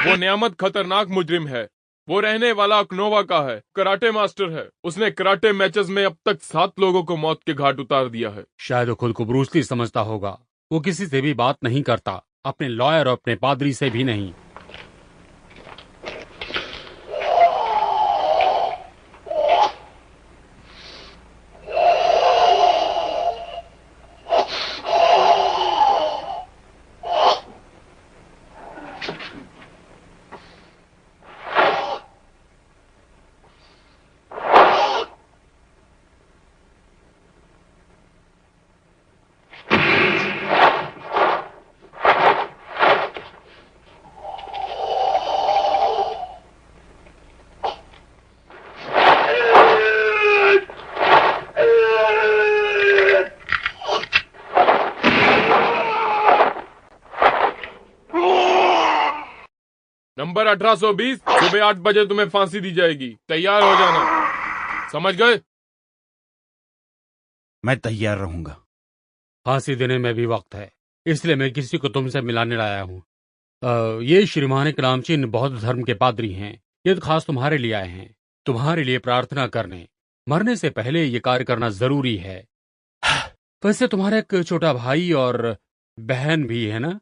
वो नियामत खतरनाक मुजरिम है। वो रहने वाला अकनोवा का है, कराटे मास्टर है। उसने कराटे मैचेस में अब तक 7 लोगों को मौत के घाट उतार दिया है। शायद वो खुद को ब्रूस समझता होगा। वो किसी से भी बात नहीं करता, अपने लॉयर और अपने पादरी से भी नहीं। नंबर 1820, सुबह 8 बजे तुम्हें फांसी दी जाएगी। तैयार हो जाना, समझ गए? मैं तैयार रहूंगा। फांसी देने में भी वक्त है, इसलिए मैं किसी को तुमसे मिलाने लाया हूँ। ये श्रीमान नामचीन बौद्ध धर्म के पादरी हैं। ये खास तुम्हारे लिए आए हैं, तुम्हारे लिए प्रार्थना करने। मरने से पहले ये कार्य करना जरूरी है। वैसे तुम्हारा एक छोटा भाई और बहन भी है ना?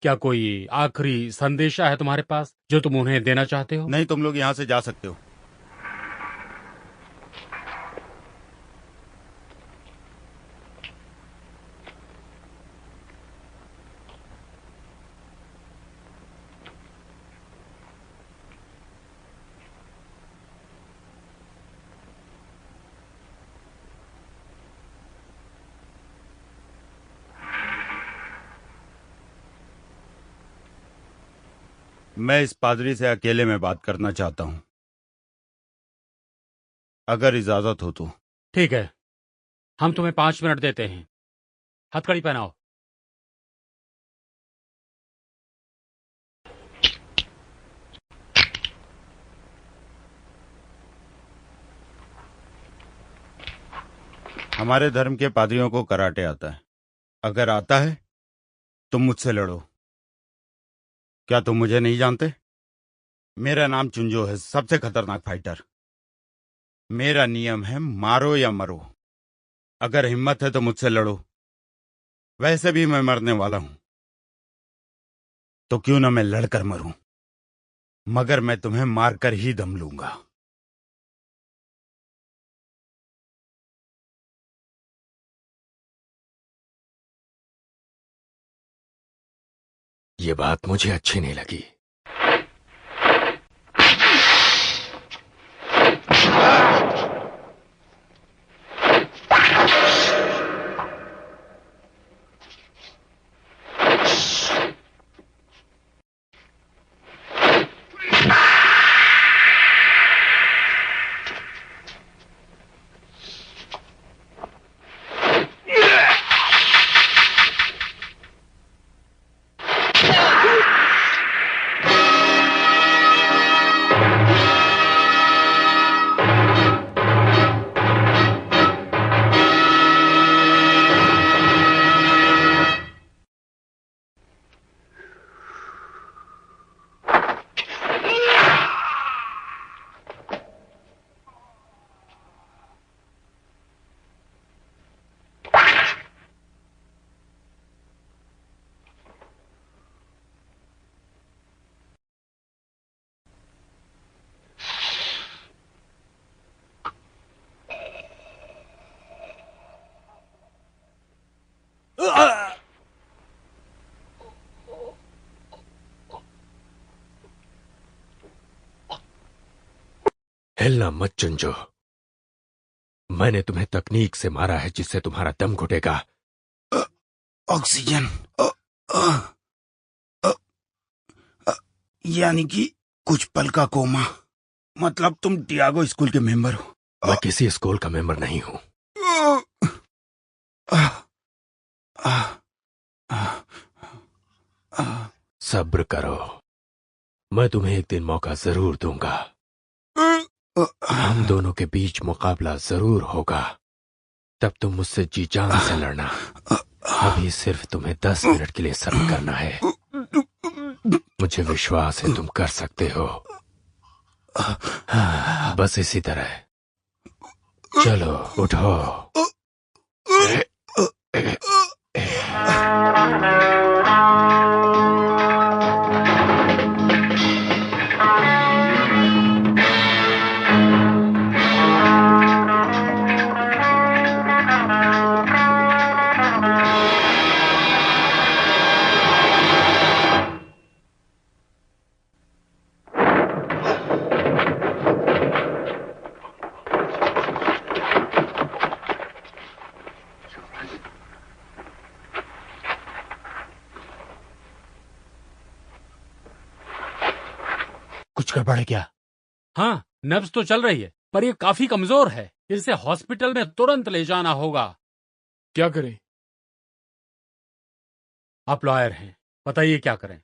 क्या कोई आखिरी संदेशा है तुम्हारे पास जो तुम उन्हें देना चाहते हो? नहीं, तुम लोग यहाँ से जा सकते हो। मैं इस पादरी से अकेले में बात करना चाहता हूं, अगर इजाजत हो तो। ठीक है, हम तुम्हें 5 मिनट देते हैं। हथकड़ी पहनाओ। हमारे धर्म के पादरियों को कराटे आता है। अगर आता है तुम मुझसे लड़ो। क्या तुम मुझे नहीं जानते? मेरा नाम चुंजो है, सबसे खतरनाक फाइटर। मेरा नियम है मारो या मरो। अगर हिम्मत है तो मुझसे लड़ो। वैसे भी मैं मरने वाला हूं, तो क्यों ना मैं लड़कर मरूं, मगर मैं तुम्हें मारकर ही दम लूंगा। ये बात मुझे अच्छी नहीं लगी। हिलना मत चुंजो। मैंने तुम्हें तकनीक से मारा है जिससे तुम्हारा दम घुटेगा। ऑक्सीजन, यानी कि कुछ पल का कोमा। मतलब तुम डियागो स्कूल के मेंबर हो? मैं किसी स्कूल का मेंबर नहीं हूं। सब्र करो, मैं तुम्हें एक दिन मौका जरूर दूंगा। हम दोनों के बीच मुकाबला जरूर होगा। तब तुम मुझसे जी जान से लड़ना। अभी सिर्फ तुम्हें 10 मिनट के लिए सब्र करना है। मुझे विश्वास है तुम कर सकते हो। बस इसी तरह। चलो उठो। कुछ गड़बड़ है क्या? हाँ, नब्ज तो चल रही है, पर ये काफी कमजोर है। इसे हॉस्पिटल में तुरंत ले जाना होगा। क्या करें? आप लॉयर हैं, बताइए क्या करें?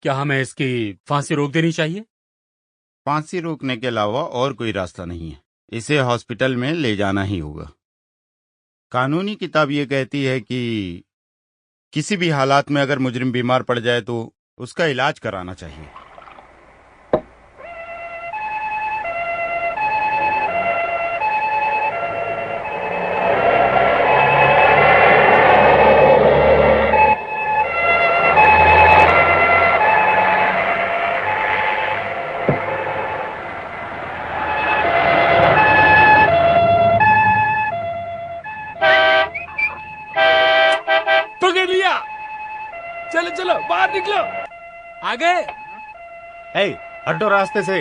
क्या हमें इसकी फांसी रोक देनी चाहिए? फांसी रोकने के अलावा और कोई रास्ता नहीं है। इसे हॉस्पिटल में ले जाना ही होगा। कानूनी किताब ये कहती है कि किसी भी हालात में अगर मुजरिम बीमार पड़ जाए तो उसका इलाज कराना चाहिए। पकड़ लिया। चलो चलो बाहर निकलो। आगे। हे, हटो रास्ते से।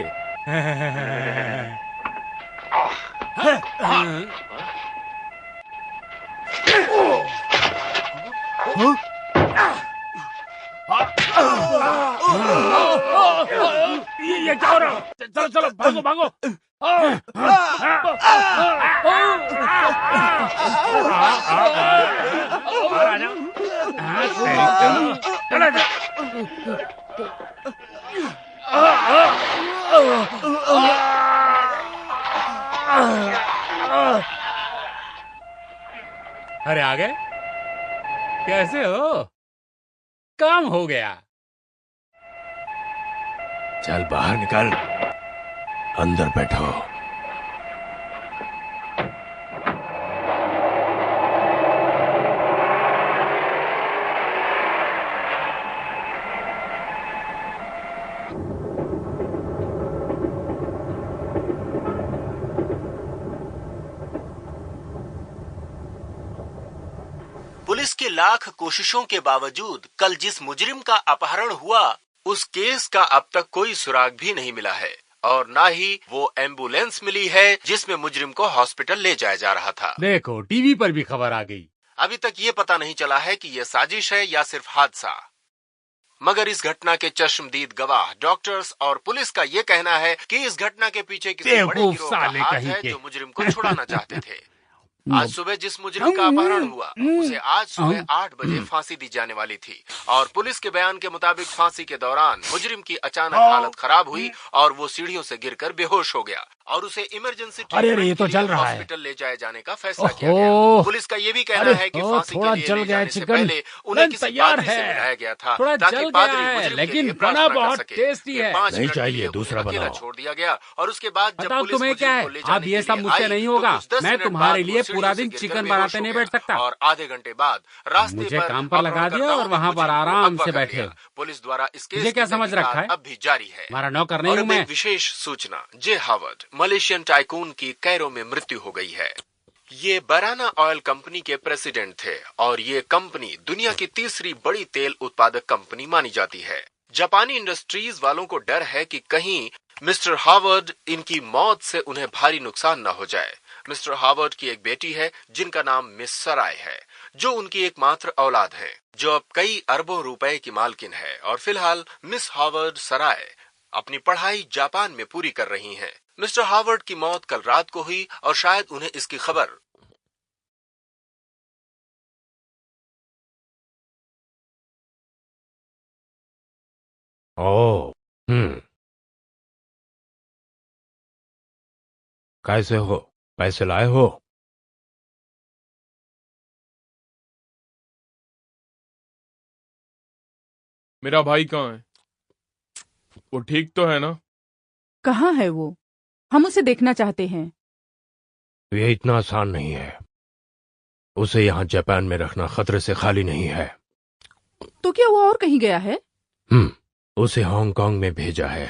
ये क्या हो रहा है? चलो चलो भागो भागो। अरे आ गए? कैसे हो? काम हो गया। चल बाहर निकल, अंदर बैठो। पुलिस की लाख कोशिशों के बावजूद कल जिस मुजरिम का अपहरण हुआ, उस केस का अब तक कोई सुराग भी नहीं मिला है और ना ही वो एम्बुलेंस मिली है जिसमें मुजरिम को हॉस्पिटल ले जाया जा रहा था। देखो टीवी पर भी खबर आ गई। अभी तक ये पता नहीं चला है कि यह साजिश है या सिर्फ हादसा। मगर इस घटना के चश्मदीद गवाह डॉक्टर्स और पुलिस का ये कहना है कि इस घटना के पीछे किसी बड़े गिरोह का हाथ है जो मुजरिम को छुड़ाना चाहते थे। आज सुबह जिस मुजरिम का अपहरण हुआ उसे आज सुबह 8 बजे फांसी दी जाने वाली थी और पुलिस के बयान के मुताबिक फांसी के दौरान मुजरिम की अचानक हालत खराब हुई और वो सीढ़ियों से गिरकर बेहोश हो गया और उसे इमरजेंसी ये तो जल रहा है। हॉस्पिटल ले जाए जाने का फैसला किया गया। पुलिस का ये भी कहना है कि फांसी के लिए ले जाने से पहले उन्हें किसी पादरी से मिलाया गया था ताकि पादरी मुजरिम के लिए प्रार्थना कर सके। 5 नहीं मिनट चाहिए, के लिए दूसरा उन्हें अकेला बनाओ। छोड़ दिया गया और उसके बाद जब बताओ पुलिस तुम्हें क्या मुजरिम है? को ले जाने अब ये के सब लिए मुझसे आई, नहीं तो होगा। कुछ 10 मैं मिनट तुम्हारे बाद लिए वो सीढ़ियों पूरा से दिन गिरकर चिकन बेहोश बनाते हो नहीं गया बैठ सकता। और आधे घंटे बाद रास्ते मुझे पर काम पर लगा दिया और अपहरणकर्ताओं ने वहाँ पर मुजरिम को आराम अगवा से कर बैठे। लिया। पुलिस द्वारा इस केस मुझे क्या की समझ रखा है? तहकीकात अब भी जारी है। हमारा नौकर नहीं और हूँ अब मैं। एक विशेष सूचना, जे हावर्ड मलेशियन टाइकून की कैरो में मृत्यु हो गई है। ये बराना ऑयल कंपनी के प्रेसिडेंट थे और ये कंपनी दुनिया की तीसरी बड़ी तेल उत्पादक कंपनी मानी जाती है। जापानी इंडस्ट्रीज वालों को डर है कि कहीं मिस्टर हावर्ड इनकी मौत से उन्हें भारी नुकसान न हो जाए। मिस्टर हावर्ड की एक बेटी है जिनका नाम मिस सराय है, जो उनकी एकमात्र औलाद है, जो अब कई अरबों रुपए की मालकिन है और फिलहाल मिस हावर्ड सराय अपनी पढ़ाई जापान में पूरी कर रही हैं। मिस्टर हावर्ड की मौत कल रात को हुई और शायद उन्हें इसकी खबर ओ, कैसे हो? पैसे लाए हो? मेरा भाई कहाँ है? वो ठीक तो है ना? कहाँ है वो? हम उसे देखना चाहते हैं। ये इतना आसान नहीं है। उसे यहाँ जापान में रखना खतरे से खाली नहीं है। तो क्या वो और कहीं गया है? उसे हांगकांग में भेजा है।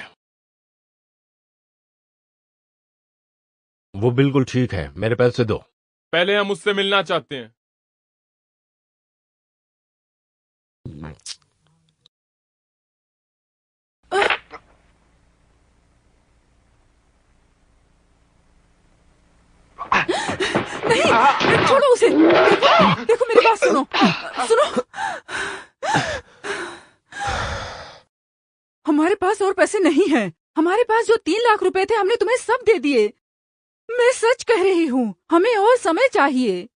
वो बिल्कुल ठीक है, मेरे पैसे दो। पहले हम उससे मिलना चाहते हैं। नहीं, छोड़ो उसे। देखो, देखो मेरी बात सुनो। सुनो, हमारे पास और पैसे नहीं हैं। हमारे पास जो 3 लाख रुपए थे हमने तुम्हें सब दे दिए। मैं सच कह रही हूँ, हमें और समय चाहिए।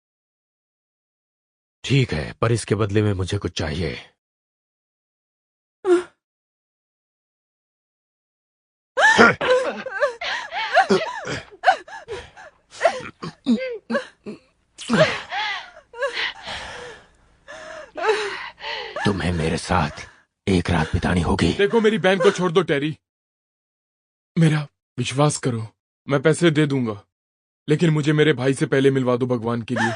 ठीक है, पर इसके बदले में मुझे कुछ चाहिए। तुम्हें मेरे साथ एक रात बितानी होगी। देखो, मेरी बहन को छोड़ दो टेरी। मेरा विश्वास करो, मैं पैसे दे दूंगा, लेकिन मुझे मेरे भाई से पहले मिलवा दो भगवान के लिए।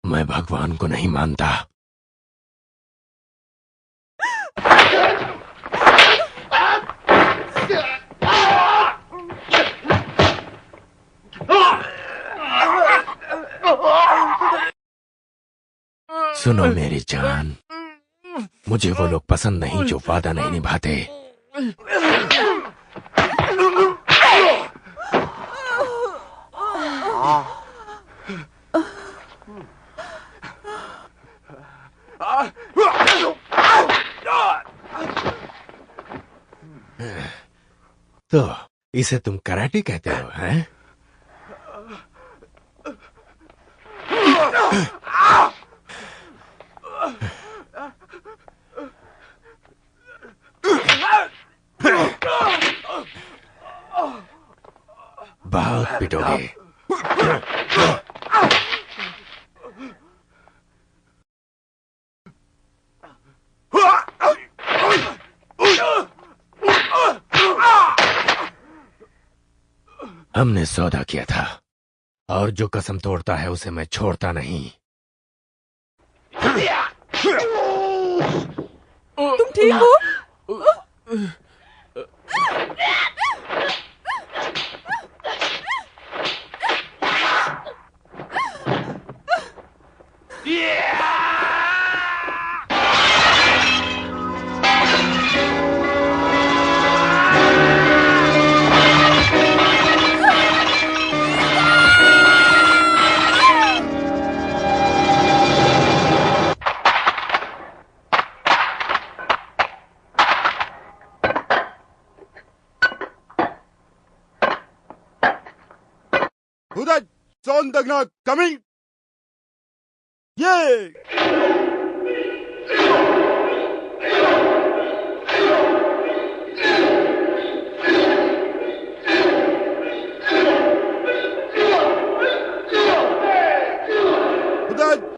मैं भगवान को नहीं मानता। सुनो मेरी जान, मुझे वो लोग पसंद नहीं जो वादा नहीं निभाते। तो इसे तुम कराटे कहते हो, हैं? बहुत पिटोगे। हमने सौदा किया था, और जो कसम तोड़ता है उसे मैं छोड़ता नहीं। तुम ठीक हो? Sonntag coming. Yay!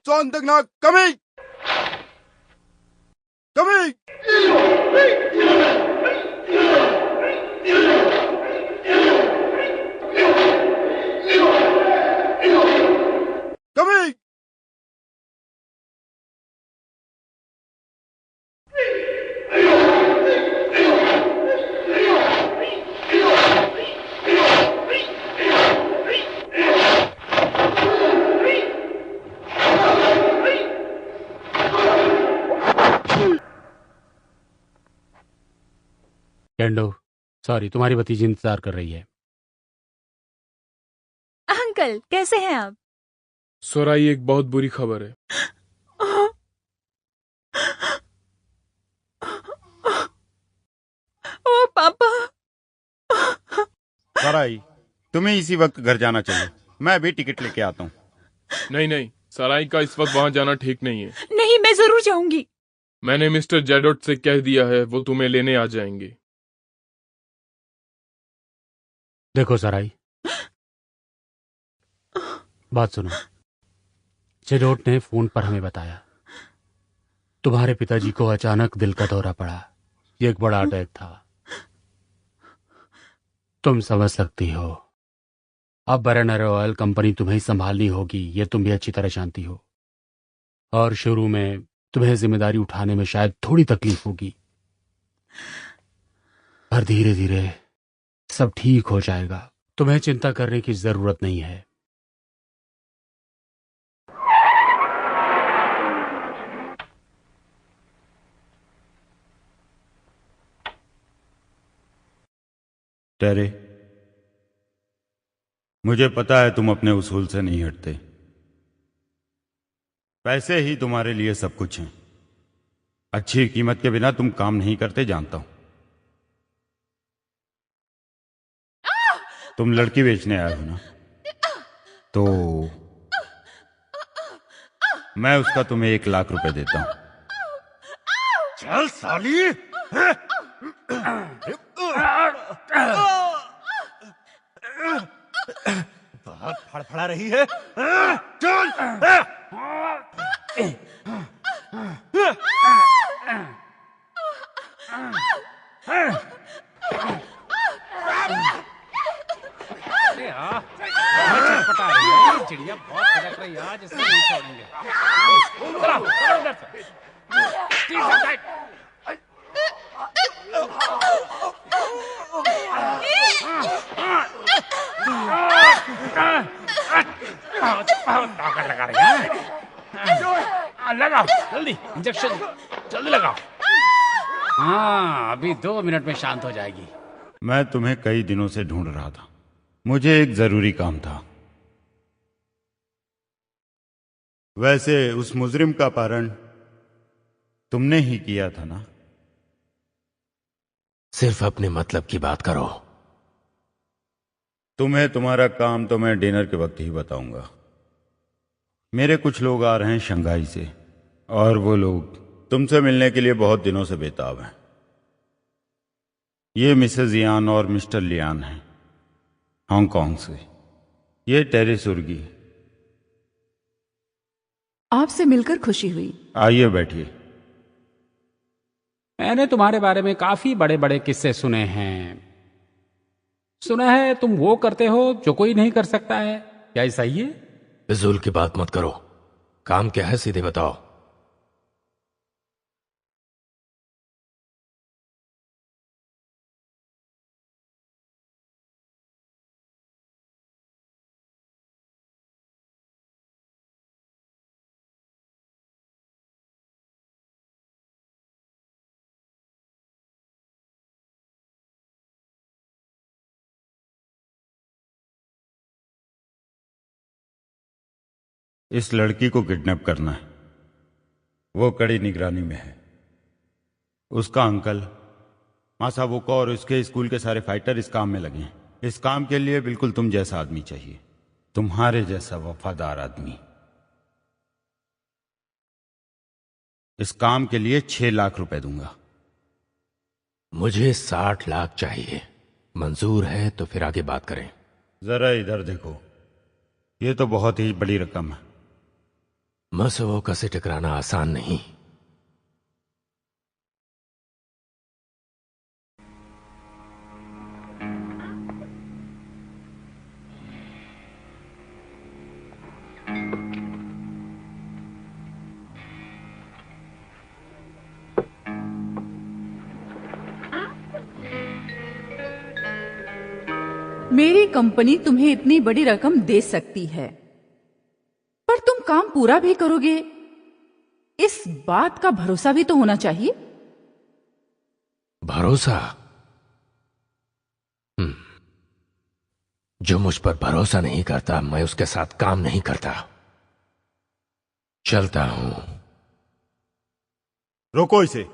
Sonntag coming. Coming. Coming! केंडो, sorry, तुम्हारी भतीजी इंतजार कर रही है। अंकल, कैसे हैं आप? सोराई, एक बहुत बुरी खबर है। ओ पापा। सराई, तुम्हें इसी वक्त घर जाना चाहिए। मैं अभी टिकट लेके आता हूँ। नहीं नहीं, सराई का इस वक्त वहां जाना ठीक नहीं है। नहीं, मैं जरूर जाऊंगी। मैंने मिस्टर जेडोट से कह दिया है, वो तुम्हें लेने आ जाएंगे। देखो सराई, बात सुनो। जेडोट ने फोन पर हमें बताया तुम्हारे पिताजी को अचानक दिल का दौरा पड़ा। ये एक बड़ा अटैक था। तुम समझ सकती हो। अब बरनर ऑयल कंपनी तुम्हें संभालनी होगी, ये तुम भी अच्छी तरह जानती हो। और शुरू में तुम्हें जिम्मेदारी उठाने में शायद थोड़ी तकलीफ होगी, पर धीरे धीरे सब ठीक हो जाएगा। तुम्हें चिंता करने की जरूरत नहीं है। टेरे, मुझे पता है तुम अपने उसूल से नहीं हटते। पैसे ही तुम्हारे लिए सब कुछ है। अच्छी कीमत के बिना तुम काम नहीं करते, जानता हूं। तुम लड़की बेचने आए हो ना, तो मैं उसका तुम्हें 1 लाख रुपए देता हूं। चल साली। बहुत फड़फड़ा रही है। चल। चटपटा रही है चिड़िया, बहुत फटक रही है आज, इसको नहीं छोड़ेंगे। चलो, चलो उधर से। ताकत लगा रही है। लगाओ जल्दी, इंजेक्शन जल्दी लगाओ। हाँ, अभी 2 मिनट में शांत हो जाएगी। मैं तुम्हें कई दिनों से ढूंढ रहा था। मुझे एक जरूरी काम था। वैसे उस मुजरिम का अपहरण तुमने ही किया था ना? सिर्फ अपने मतलब की बात करो। तुम्हें तुम्हारा काम तो मैं डिनर के वक्त ही बताऊंगा। मेरे कुछ लोग आ रहे हैं शंघाई से, और वो लोग तुमसे मिलने के लिए बहुत दिनों से बेताब हैं। ये मिसेज यान और मिस्टर लियान हैं, हांगकांग से। ये टेरे सुर्गी। आपसे मिलकर खुशी हुई। आइए बैठिए। मैंने तुम्हारे बारे में काफी बड़े बड़े किस्से सुने हैं। सुना है तुम वो करते हो जो कोई नहीं कर सकता है, क्या ऐसा ही है? फिजूल की बात मत करो। काम क्या है सीधे बताओ। इस लड़की को किडनैप करना है। वो कड़ी निगरानी में है। उसका अंकल मासावोको और उसके स्कूल के सारे फाइटर इस काम में लगे हैं। इस काम के लिए बिल्कुल तुम जैसा आदमी चाहिए, तुम्हारे जैसा वफादार आदमी। इस काम के लिए 6 लाख रुपए दूंगा। मुझे 60 लाख चाहिए। मंजूर है तो फिर आगे बात करें। जरा इधर देखो, ये तो बहुत ही बड़ी रकम है। मासावोको से टकराना आसान नहीं। मेरी कंपनी तुम्हें इतनी बड़ी रकम दे सकती है, पर तुम काम पूरा भी करोगे, इस बात का भरोसा भी तो होना चाहिए। भरोसा? जो मुझ पर भरोसा नहीं करता, मैं उसके साथ काम नहीं करता। चलता हूं। रोको इसे।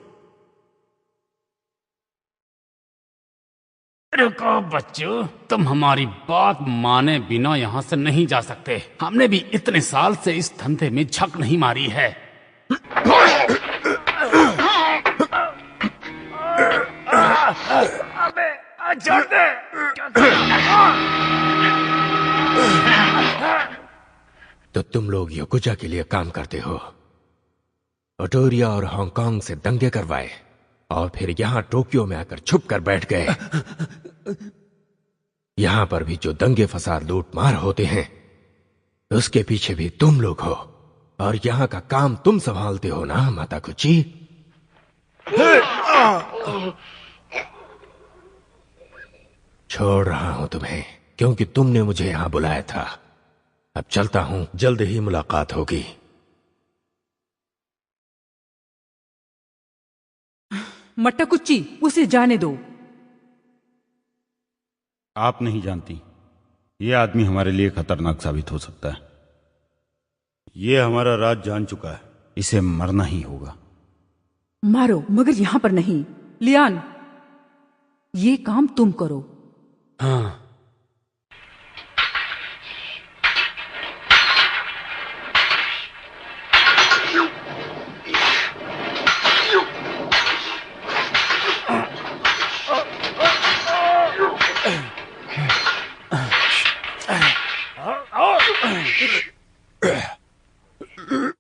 रुको बच्चों, तुम हमारी बात माने बिना यहां से नहीं जा सकते। हमने भी इतने साल से इस धंधे में झक नहीं मारी है। अबे छोड़ दे। तो तुम लोग याकुजा के लिए काम करते हो। ओटोरिया और हांगकांग से दंगे करवाए और फिर यहां टोक्यो में आकर छुप कर बैठ गए। यहां पर भी जो दंगे फसाद लूट मार होते हैं उसके पीछे भी तुम लोग हो, और यहां का काम तुम संभालते हो ना माताकुची? छोड़ रहा हूं तुम्हें क्योंकि तुमने मुझे यहां बुलाया था। अब चलता हूं, जल्द ही मुलाकात होगी। मट्टाकुच्ची, उसे जाने दो। आप नहीं जानती, ये आदमी हमारे लिए खतरनाक साबित हो सकता है। ये हमारा राज जान चुका है, इसे मरना ही होगा। मारो, मगर यहां पर नहीं। लियान, ये काम तुम करो। हाँ।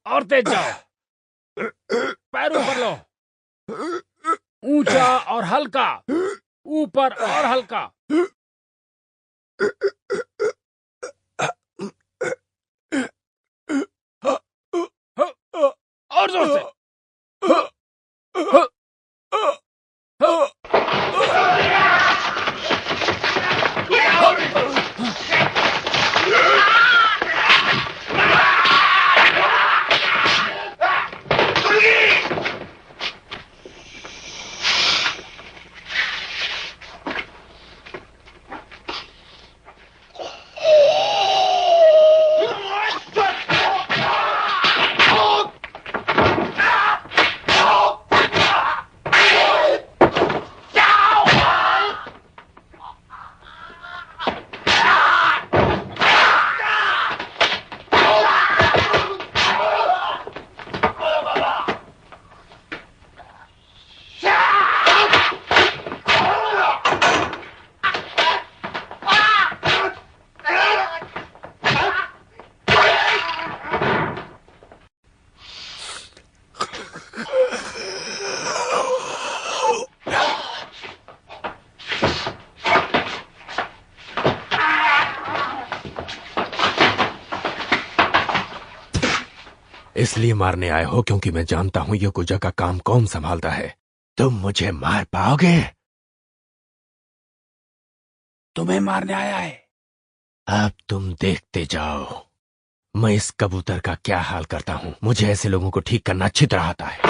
और तेज जाओ, पैर ऊपर लो, ऊंचा और हल्का, ऊपर और हल्का। और जोर से। इसलिए मारने आए हो क्योंकि मैं जानता हूं ये कुजा का काम कौन संभालता है। तुम मुझे मार पाओगे? तुम्हें मारने आया है। अब तुम देखते जाओ मैं इस कबूतर का क्या हाल करता हूं। मुझे ऐसे लोगों को ठीक करना अच्छी तरह आता है।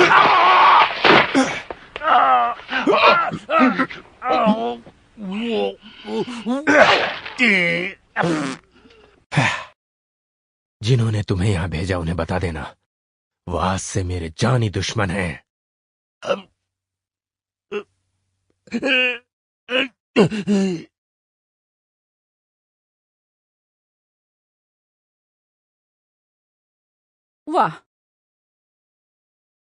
जिन्होंने तुम्हें यहां भेजा उन्हें बता देना, वो आज से मेरे जानी दुश्मन हैं। वाह,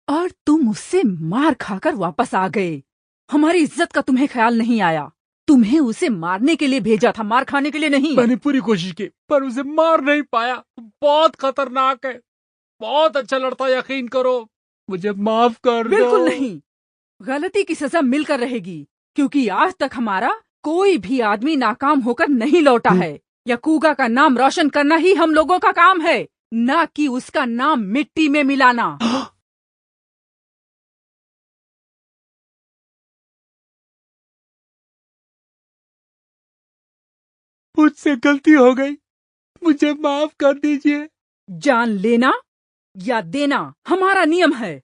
और तुम उससे मार खाकर वापस आ गए। हमारी इज्जत का तुम्हें ख्याल नहीं आया। तुम्हें उसे मारने के लिए भेजा था, मार खाने के लिए नहीं। मैंने पूरी कोशिश की पर उसे मार नहीं पाया। बहुत खतरनाक है, बहुत अच्छा लड़ता, यकीन करो। मुझे माफ कर दो। बिल्कुल नहीं, गलती की सजा मिलकर रहेगी, क्योंकि आज तक हमारा कोई भी आदमी नाकाम होकर नहीं लौटा है। यकूगा का नाम रोशन करना ही हम लोगों का काम है, ना कि उसका नाम मिट्टी में मिलाना। मुझसे गलती हो गई, मुझे माफ कर दीजिए। जान लेना या देना हमारा नियम है।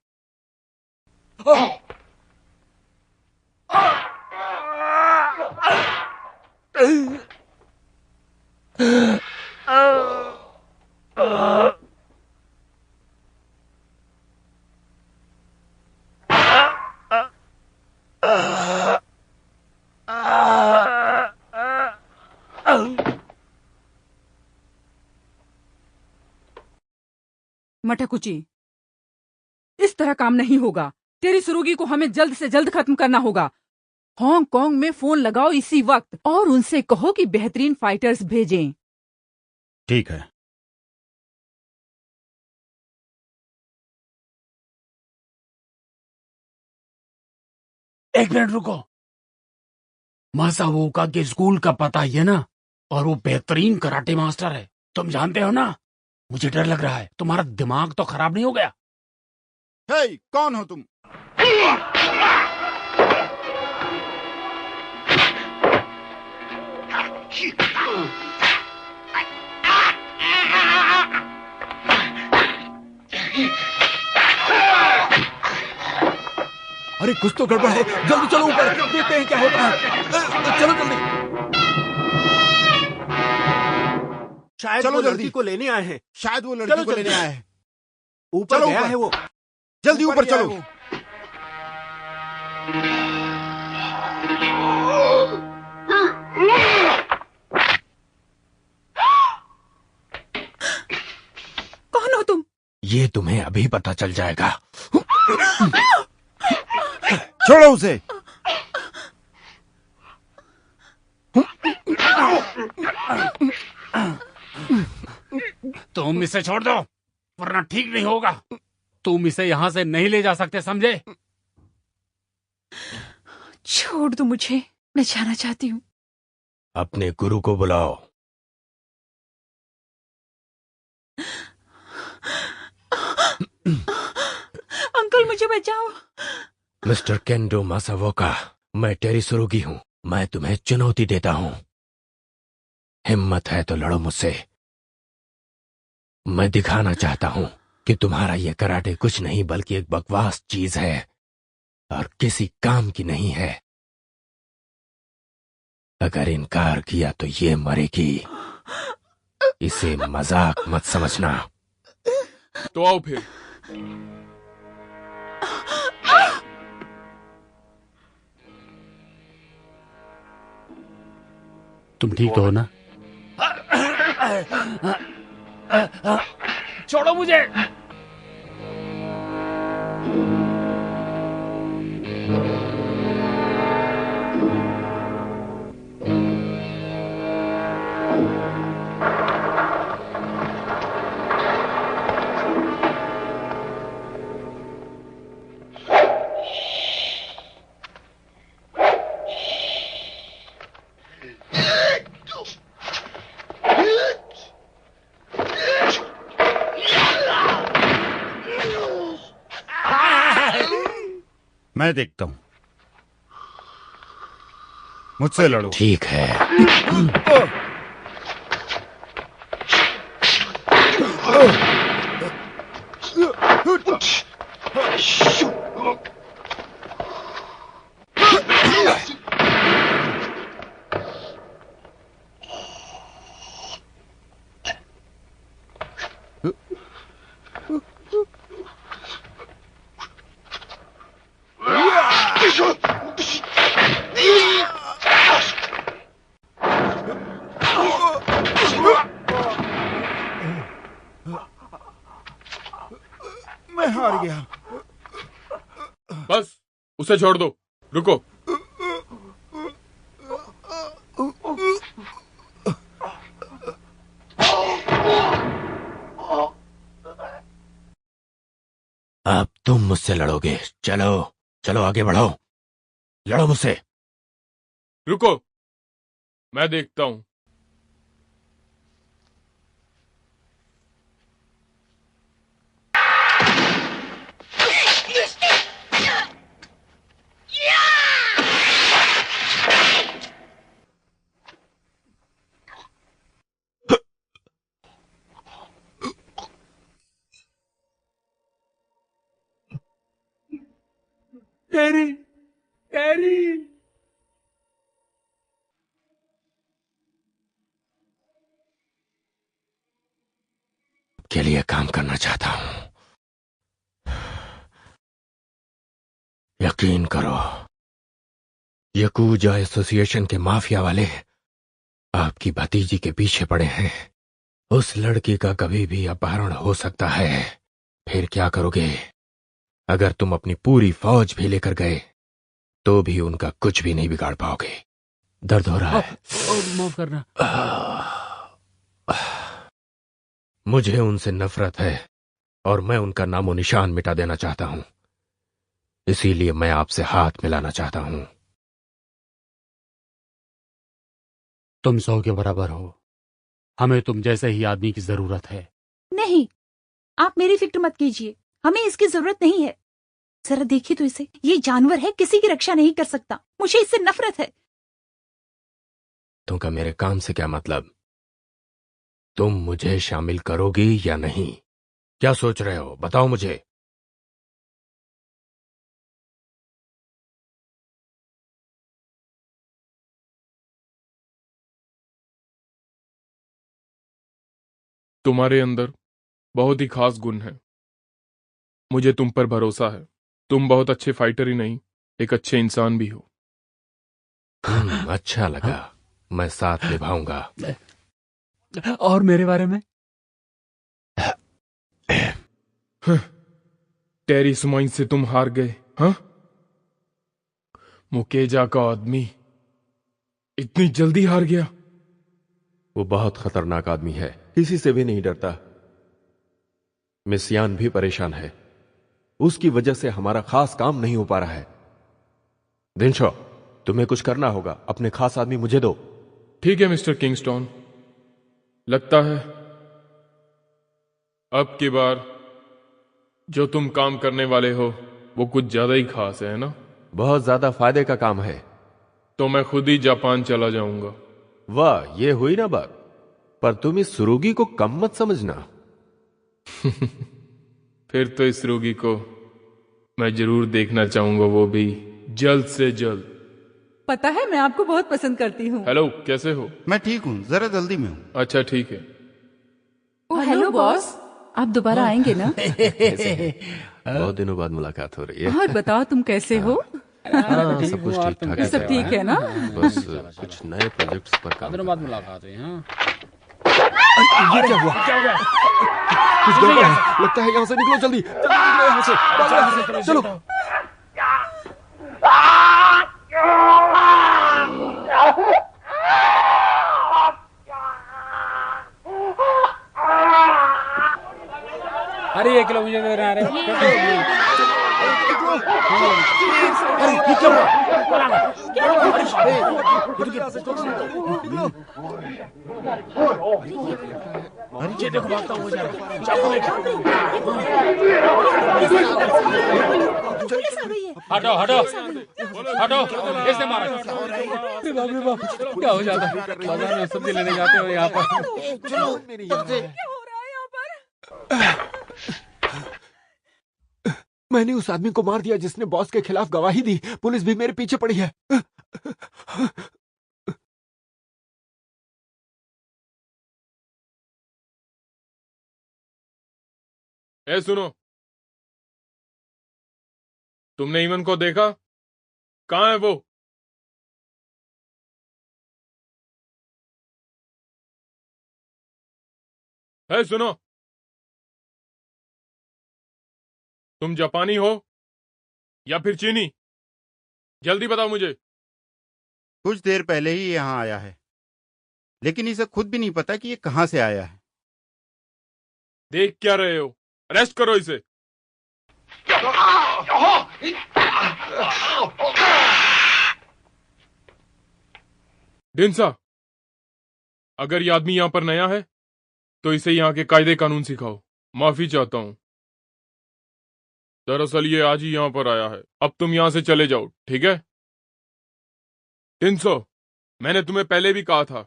मटाकुची, इस तरह काम नहीं होगा। तेरी सुरुगी को हमें जल्द से जल्द खत्म करना होगा। हांगकांग में फोन लगाओ इसी वक्त और उनसे कहो कि बेहतरीन फाइटर्स भेजें। ठीक है। एक मिनट रुको। मासावोका के स्कूल का पता ही है ना, और वो बेहतरीन कराटे मास्टर है, तुम जानते हो ना। मुझे डर लग रहा है, तुम्हारा दिमाग तो खराब नहीं हो गया? हे, कौन हो तुम? अरे कुछ तो गड़बड़ है, जल्दी चलो ऊपर, देखते हैं क्या होता है। चलो जल्दी। शायद चलो वो जल्दी। लड़की को लेने आए हैं। शायद वो लड़की को लेने आया है। ऊपर चलो गया ऊपर। है वो। जल्दी ऊपर गया है चलो। वो। कौन हो तुम? ये तुम्हें अभी पता चल जाएगा। छोड़ो उसे। तुम इसे छोड़ दो, वरना ठीक नहीं होगा। तुम इसे यहाँ से नहीं ले जा सकते, समझे? छोड़ दो मुझे, मैं जाना चाहती हूँ। अपने गुरु को बुलाओ। अंकल मुझे बचाओ। मिस्टर केंडो मासावोका, मैं टेरिसुरुगी हूँ। मैं तुम्हें चुनौती देता हूँ। हिम्मत है तो लड़ो मुझसे। मैं दिखाना चाहता हूँ कि तुम्हारा ये कराटे कुछ नहीं बल्कि एक बकवास चीज है और किसी काम की नहीं है। अगर इनकार किया तो ये मरेगी। इसे मजाक मत समझना। तो आओ फिर। तुम ठीक तो हो ना? छोड़ो मुझे। मैं देखता हूं। मुझसे लड़ो। ठीक है। मैं हार गया। बस उसे छोड़ दो। रुको। अब तुम मुझसे लड़ोगे। चलो चलो आगे बढ़ो, लड़ो मुझसे। रुको, मैं देखता हूं। टेरी, टेरी। के लिए काम करना चाहता हूं। यकीन करो, यकूजा एसोसिएशन के माफिया वाले आपकी भतीजी के पीछे पड़े हैं। उस लड़की का कभी भी अपहरण हो सकता है। फिर क्या करोगे? अगर तुम अपनी पूरी फौज भी लेकर गए तो भी उनका कुछ भी नहीं बिगाड़ पाओगे। दर्द हो रहा है? माफ करना। मुझे उनसे नफरत है और मैं उनका नामो निशान मिटा देना चाहता हूं। इसीलिए मैं आपसे हाथ मिलाना चाहता हूं। तुम 100 के बराबर हो। हमें तुम जैसे ही आदमी की जरूरत है। नहीं, आप मेरी फिक्र मत कीजिए, हमें इसकी जरूरत नहीं है। जरा देखिए तो इसे, ये जानवर है, किसी की रक्षा नहीं कर सकता। मुझे इससे नफरत है। तुमका मेरे काम से क्या मतलब? तुम मुझे शामिल करोगी या नहीं? क्या सोच रहे हो, बताओ मुझे। तुम्हारे अंदर बहुत ही खास गुण है। मुझे तुम पर भरोसा है। तुम बहुत अच्छे फाइटर ही नहीं, एक अच्छे इंसान भी हो। अच्छा लगा। मैं साथ निभाऊंगा। और मेरे बारे में? टेरी स्माइन से तुम हार गए, हाँ? मुकेजा का आदमी इतनी जल्दी हार गया? वो बहुत खतरनाक आदमी है, किसी से भी नहीं डरता। मिसियान भी परेशान है, उसकी वजह से हमारा खास काम नहीं हो पा रहा है। दिनशो, तुम्हें कुछ करना होगा। अपने खास आदमी मुझे दो। ठीक है मिस्टर किंगस्टोन, लगता है अब की बार जो तुम काम करने वाले हो वो कुछ ज्यादा ही खास है ना? बहुत ज्यादा फायदे का काम है। तो मैं खुद ही जापान चला जाऊंगा। वाह, ये हुई ना बात। पर तुम इस सुरुगी को कम मत समझना। फिर तो इस रोगी को मैं जरूर देखना चाहूंगा, वो भी जल्द से जल्द। पता है मैं आपको बहुत पसंद करती हूँ। हेलो, कैसे हो? मैं ठीक हूँ, जरा जल्दी में हूँ। अच्छा ठीक है। हेलो बॉस, आप दोबारा आएंगे ना? बहुत दिनों बाद मुलाकात हो रही है। और बताओ तुम कैसे हो? हाँ, सब कुछ ठीक ठाक है। सब ठीक है ना? बस कुछ नए प्रोजेक्ट्स पर काम दिनों बाद मुलाकात हुई। हाँ, ये क्या हुआ? कुछ गड़बड़ है। लगता है यहाँ से निकलो, जल्दी जल्दी निकलो यहाँ से, भागो यहाँ से, चलो। अरे 1 किलो मुझे दे रहा है। अरे ये क्या हुआ? ये देखो भागता हुआ जा रहा है। हटो हटो हटो, इसने मारा। अरे बाप रे बाप, क्या हो जाता है? बाजार में सब्जी लेने जाते हो यहाँ पर। चलो मैंने उस आदमी को मार दिया जिसने बॉस के खिलाफ गवाही दी। पुलिस भी मेरे पीछे पड़ी है। ए सुनो, तुमने इवन को देखा? कहाँ है वो? है सुनो, तुम जापानी हो या फिर चीनी? जल्दी बताओ मुझे। कुछ देर पहले ही यहाँ आया है, लेकिन इसे खुद भी नहीं पता कि ये कहाँ से आया है। देख क्या रहे हो? अरेस्ट करो इसे। डिंसा, अगर ये आदमी यहां पर नया है तो इसे यहाँ के कायदे कानून सिखाओ। माफी चाहता हूं, दरअसल ये आज ही यहां पर आया है। अब तुम यहां से चले जाओ, ठीक है? टिंसो, मैंने तुम्हें पहले भी कहा था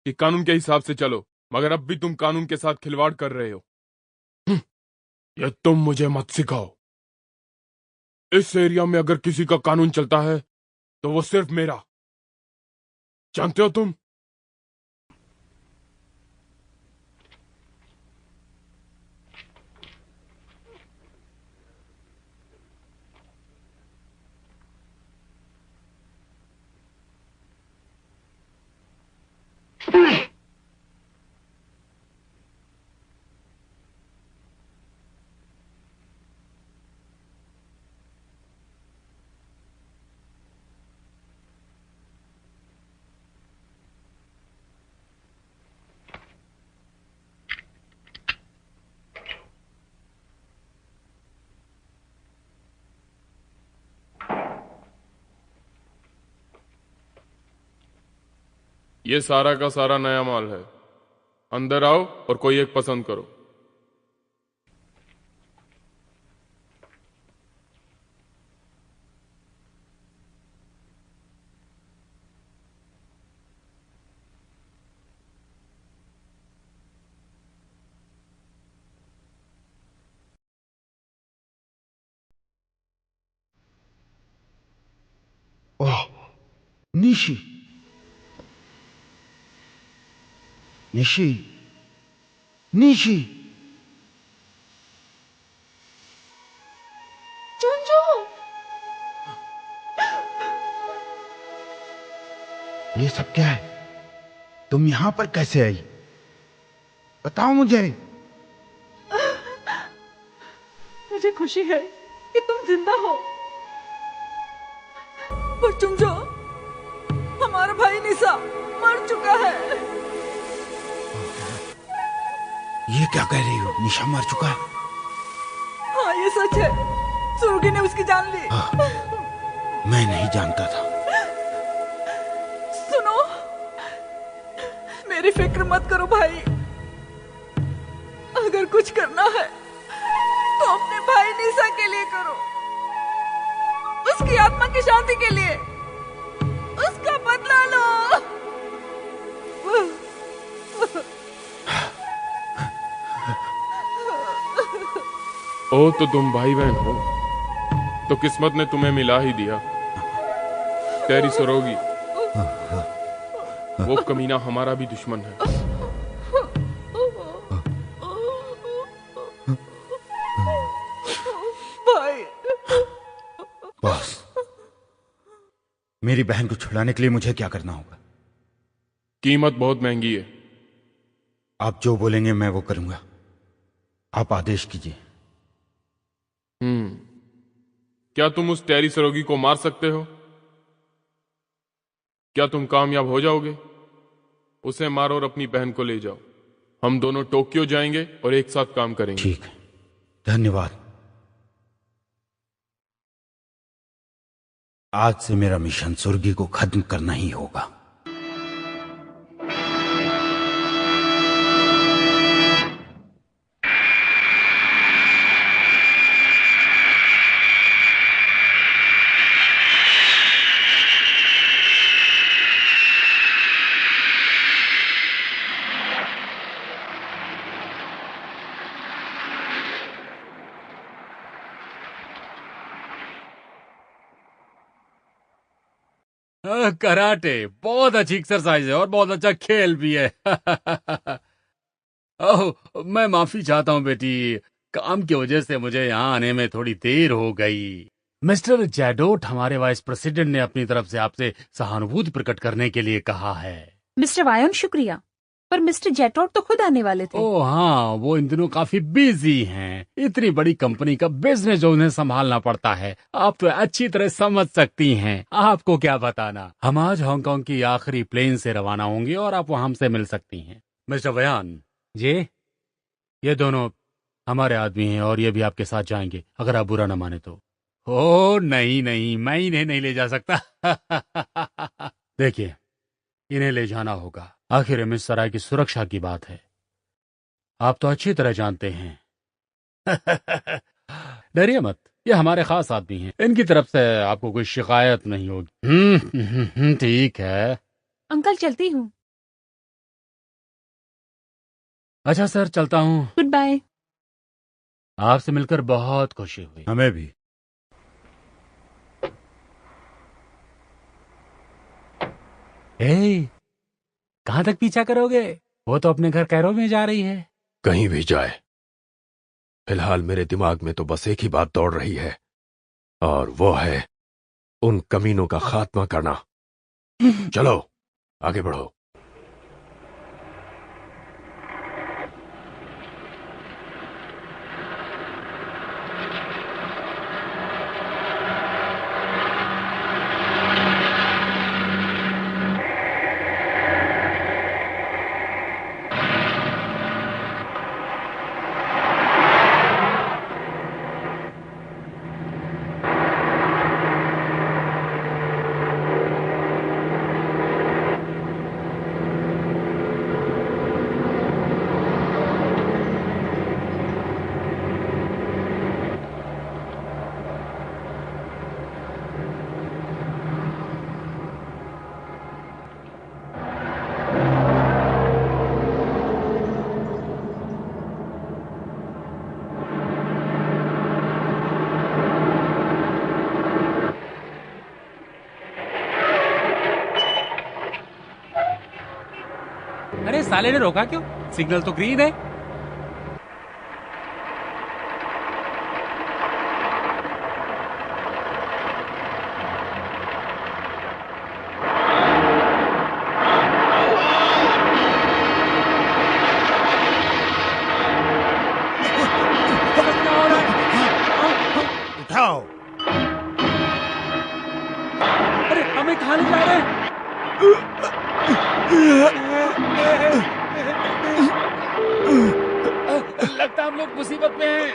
कि कानून के हिसाब से चलो, मगर अब भी तुम कानून के साथ खिलवाड़ कर रहे हो। ये तुम मुझे मत सिखाओ। इस एरिया में अगर किसी का कानून चलता है तो वो सिर्फ मेरा, जानते हो तुम? ये सारा का सारा नया माल है। अंदर आओ और कोई एक पसंद करो। ओह, निशी, निशी, निशी। चुंजू, ये सब क्या है? तुम यहां पर कैसे आई? बताओ मुझे। मुझे खुशी है कि तुम जिंदा हो। पर चुंजो, हमारा भाई निशा मर चुका है। ये क्या कह रही हो? निशा मर चुका है? हाँ, ये सच है। सुर्गी ने उसकी जान ली। मैं नहीं जानता था। सुनो, मेरी फिक्र मत करो भाई। अगर कुछ करना है तो अपने भाई निशा के लिए करो, उसकी आत्मा की शांति के लिए। उसका बदला लो। ओ, तो तुम भाई बहन हो, तो किस्मत ने तुम्हें मिला ही दिया। तेरी सरोगी, वो कमीना हमारा भी दुश्मन है। भाई, बॉस, मेरी बहन को छुड़ाने के लिए मुझे क्या करना होगा? कीमत बहुत महंगी है। आप जो बोलेंगे मैं वो करूंगा। आप आदेश कीजिए। क्या तुम उस टेरी सरोगी को मार सकते हो? क्या तुम कामयाब हो जाओगे? उसे मारो और अपनी बहन को ले जाओ। हम दोनों टोक्यो जाएंगे और एक साथ काम करेंगे। ठीक है, धन्यवाद। आज से मेरा मिशन सुर्गी को खत्म करना ही होगा। कराटे बहुत अच्छी एक्सरसाइज है और बहुत अच्छा खेल भी है। ओह, मैं माफी चाहता हूँ बेटी, काम की वजह से मुझे यहाँ आने में थोड़ी देर हो गई। मिस्टर जैडोट, हमारे वाइस प्रेसिडेंट ने अपनी तरफ से आपसे सहानुभूति प्रकट करने के लिए कहा है। मिस्टर वायन, शुक्रिया, पर मिस्टर जेटॉट तो खुद आने वाले थे। ओह हाँ, वो इन दिनों काफी बिजी हैं। इतनी बड़ी कंपनी का बिजनेस जो उन्हें संभालना पड़ता है, आप तो अच्छी तरह समझ सकती हैं। आपको क्या बताना, हम आज हांगकांग की आखिरी प्लेन से रवाना होंगे और आप वहां हमसे मिल सकती हैं। मिस्टर वयान जी, ये दोनों हमारे आदमी हैं और ये भी आपके साथ जाएंगे, अगर आप बुरा न माने तो। ओ नहीं नहीं, मैं इन्हें नहीं ले जा सकता। देखिए, इन्हें ले जाना होगा, आखिर मिस सराय की सुरक्षा की बात है, आप तो अच्छी तरह जानते हैं। डरिए मत, ये हमारे खास आदमी हैं, इनकी तरफ से आपको कोई शिकायत नहीं होगी। ठीक है। अंकल, चलती हूँ। अच्छा सर, चलता हूँ। Good bye. आपसे मिलकर बहुत खुशी हुई। हमें भी। कहाँ तक पीछा करोगे? वो तो अपने घर कैरो में जा रही है। कहीं भी जाए, फिलहाल मेरे दिमाग में तो बस एक ही बात दौड़ रही है, और वो है उन कमीनों का खात्मा करना। चलो आगे बढ़ो। साले ने रोका क्यों? सिग्नल तो ग्रीन है। उठाओ। अरे हमें कहाँ ले जा रहे हैं? लगता है हम लोग मुसीबत में हैं।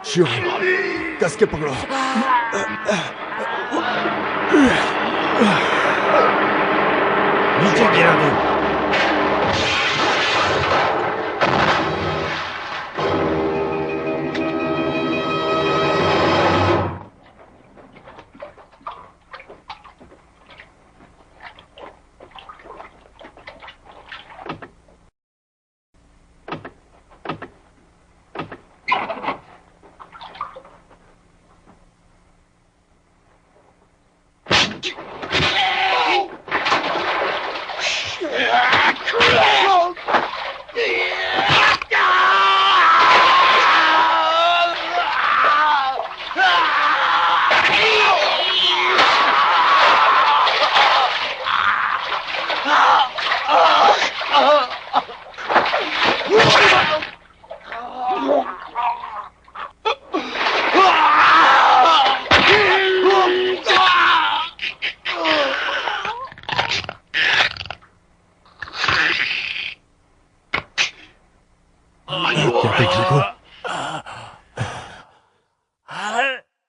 शियोन, कस के पकड़ो। नीचे गिरा दो।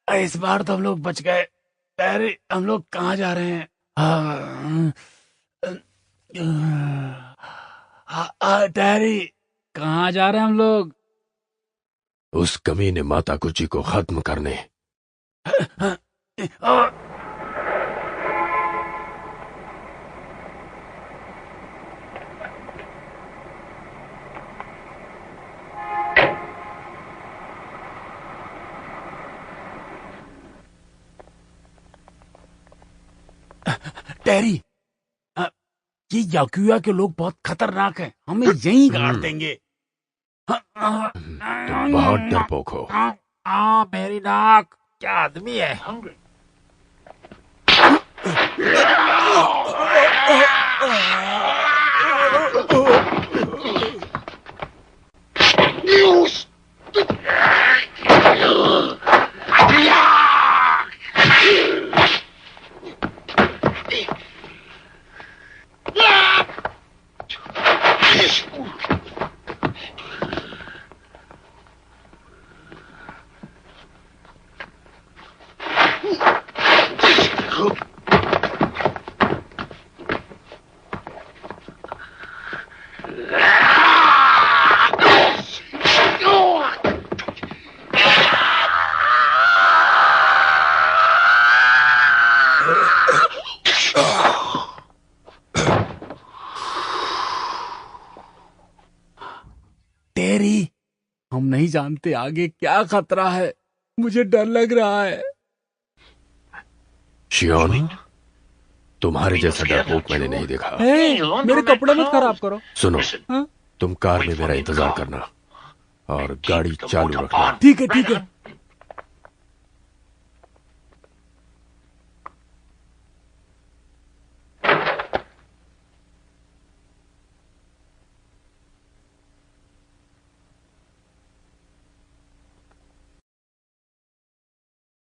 इस बार तो हम लोग बच गए। टेरी, हम लोग कहाँ जा रहे हैं? टेरी, कहाँ जा रहे हैं हम लोग? उस कमीने माता कुची को खत्म करने। टेरी, ये याकुया के लोग बहुत खतरनाक हैं। हमें यहीं गाड़ देंगे। तुम बहुत डरपोक हो। मेरी नाक, क्या आदमी है? टेरी, हम नहीं जानते आगे क्या खतरा है। मुझे डर लग रहा है। शियोन, तुम्हारे जैसा डरपोक मैंने नहीं देखा। मेरे कपड़े मत खराब करो। सुनो, हाँ? तुम कार में मेरा इंतजार करना और गाड़ी चालू रखना। ठीक है, ठीक है।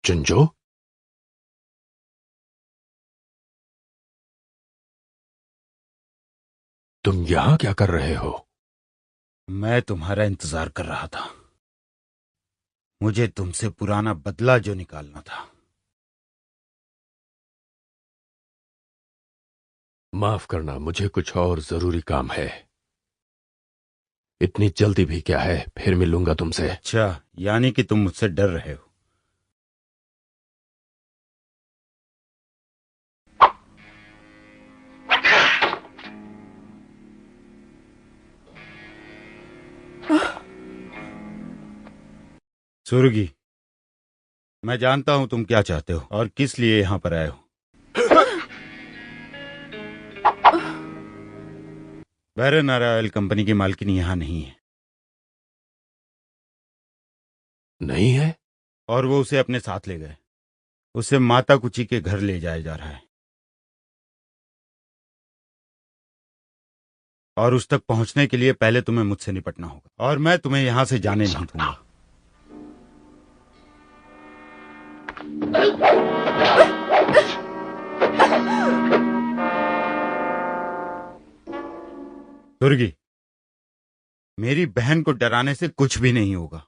चुंजो, तुम यहां क्या कर रहे हो? मैं तुम्हारा इंतजार कर रहा था। मुझे तुमसे पुराना बदला जो निकालना था। माफ करना, मुझे कुछ और जरूरी काम है। इतनी जल्दी भी क्या है, फिर मिलूंगा तुमसे। अच्छा, यानी कि तुम मुझसे डर रहे हो। सुर्गी, मैं जानता हूं तुम क्या चाहते हो और किस लिए यहां पर आए हो। बैरनारा ऑयल कंपनी की मालकिन यहां नहीं है। नहीं है? और वो उसे अपने साथ ले गए। उसे माता कुची के घर ले जाया जा रहा है और उस तक पहुंचने के लिए पहले तुम्हें मुझसे निपटना होगा और मैं तुम्हें यहां से जाने नहीं दूंगा। दुर्गी, मेरी बहन को डराने से कुछ भी नहीं होगा।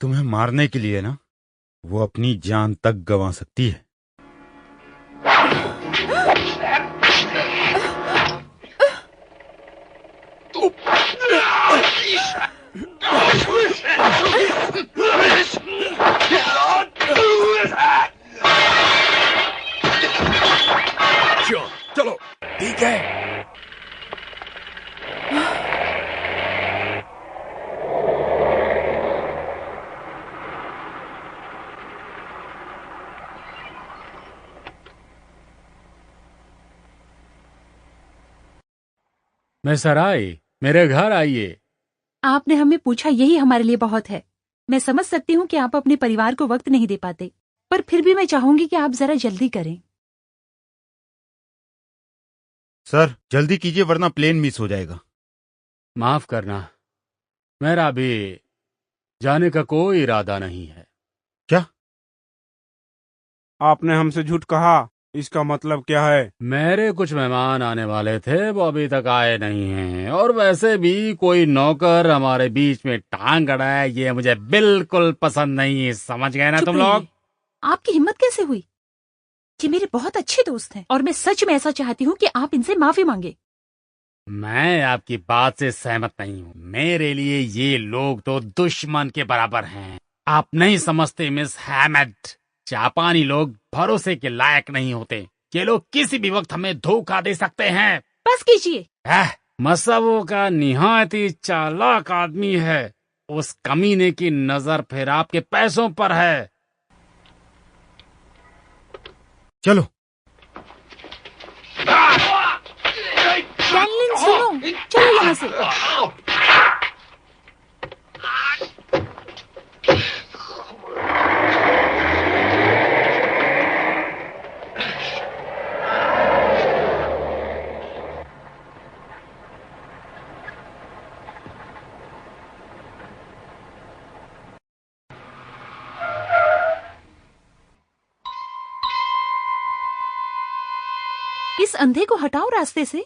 तुम्हें मारने के लिए ना वो अपनी जान तक गंवा सकती है। चलो ठीक है। मैं सराय, मेरे घर आइए। आपने हमें पूछा, यही हमारे लिए बहुत है। मैं समझ सकती हूँ कि आप अपने परिवार को वक्त नहीं दे पाते, पर फिर भी मैं चाहूंगी कि आप जरा जल्दी करें। सर जल्दी कीजिए वरना प्लेन मिस हो जाएगा। माफ करना, मेरा भी जाने का कोई इरादा नहीं है। क्या? आपने हमसे झूठ कहा, इसका मतलब क्या है? मेरे कुछ मेहमान आने वाले थे, वो अभी तक आए नहीं हैं, और वैसे भी कोई नौकर हमारे बीच में टांग अड़ाए, ये मुझे बिल्कुल पसंद नहीं। समझ गए ना तुम लोग? आपकी हिम्मत कैसे हुई? ये मेरे बहुत अच्छे दोस्त हैं और मैं सच में ऐसा चाहती हूँ कि आप इनसे माफी मांगे। मैं आपकी बात से सहमत नहीं हूँ। मेरे लिए ये लोग तो दुश्मन के बराबर हैं। आप नहीं समझते मिस हैमड, जापानी लोग भरोसे के लायक नहीं होते। ये लोग किसी भी वक्त हमें धोखा दे सकते हैं। बस कीजिए। मसावो का निहायत ही चालाक आदमी है। उस कमीने की नजर फिर आपके पैसों पर है। चलो। कैनलिन सुनो, चलो यहाँ से। इस अंधे को हटाओ रास्ते से।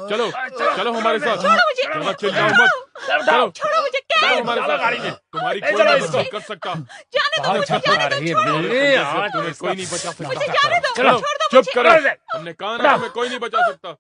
चलो चलो हमारे साथ। छोड़ो मुझे। ज्यादा चिल्लाओ मत। चलो छोड़ो मुझे। चलो हमारे साथ। तुम्हारी कोई नहीं मदद कर सकता। जाने दो मुझे, जाने दो, छोड़ो। तुम्हें कोई नहीं बचा सकता। मुझे जाने दो, चलो छोड़ दो चुप मुझे। करो। हमने कहा ना तुम्हें कोई नहीं बचा सकता।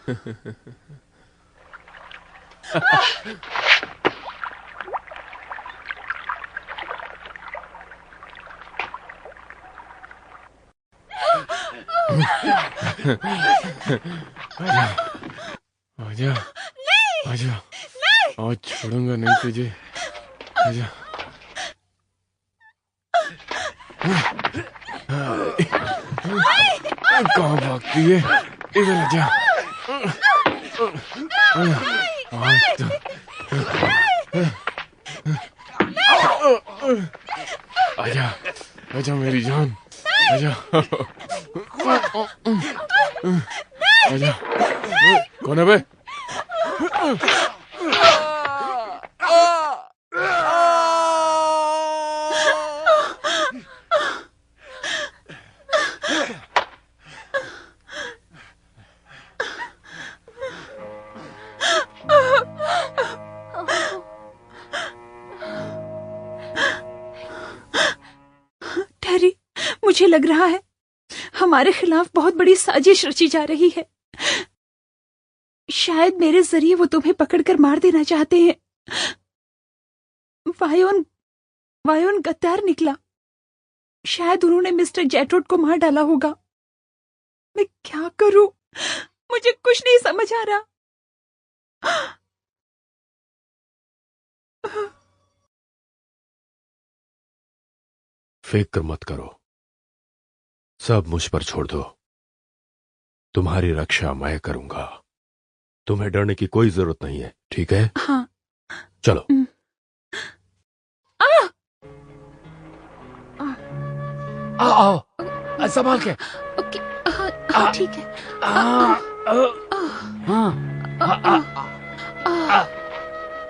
आजा, आजा, आज छोड़ूंगा नहीं तुझे। आजा। कहाँ भागती है? इधर आजा। आज तो आजा, आजा मेरी जान, आजा, आजा। कौन है बे? टैरी, मुझे लग रहा है हमारे खिलाफ बहुत बड़ी साजिश रची जा रही है। शायद मेरे जरिए वो तुम्हें पकड़कर मार देना चाहते हैं। वायोन गद्दार निकला। शायद उन्होंने मिस्टर जेट्रोड को मार डाला होगा। मैं क्या करूं? मुझे कुछ नहीं समझ आ रहा। फिक्र मत करो, सब मुझ पर छोड़ दो। तुम्हारी रक्षा मैं करूंगा। तुम्हें डरने की कोई जरूरत नहीं है, ठीक है? हाँ। चलो। आओ, संभाल के। ओके, हाँ, ठीक है।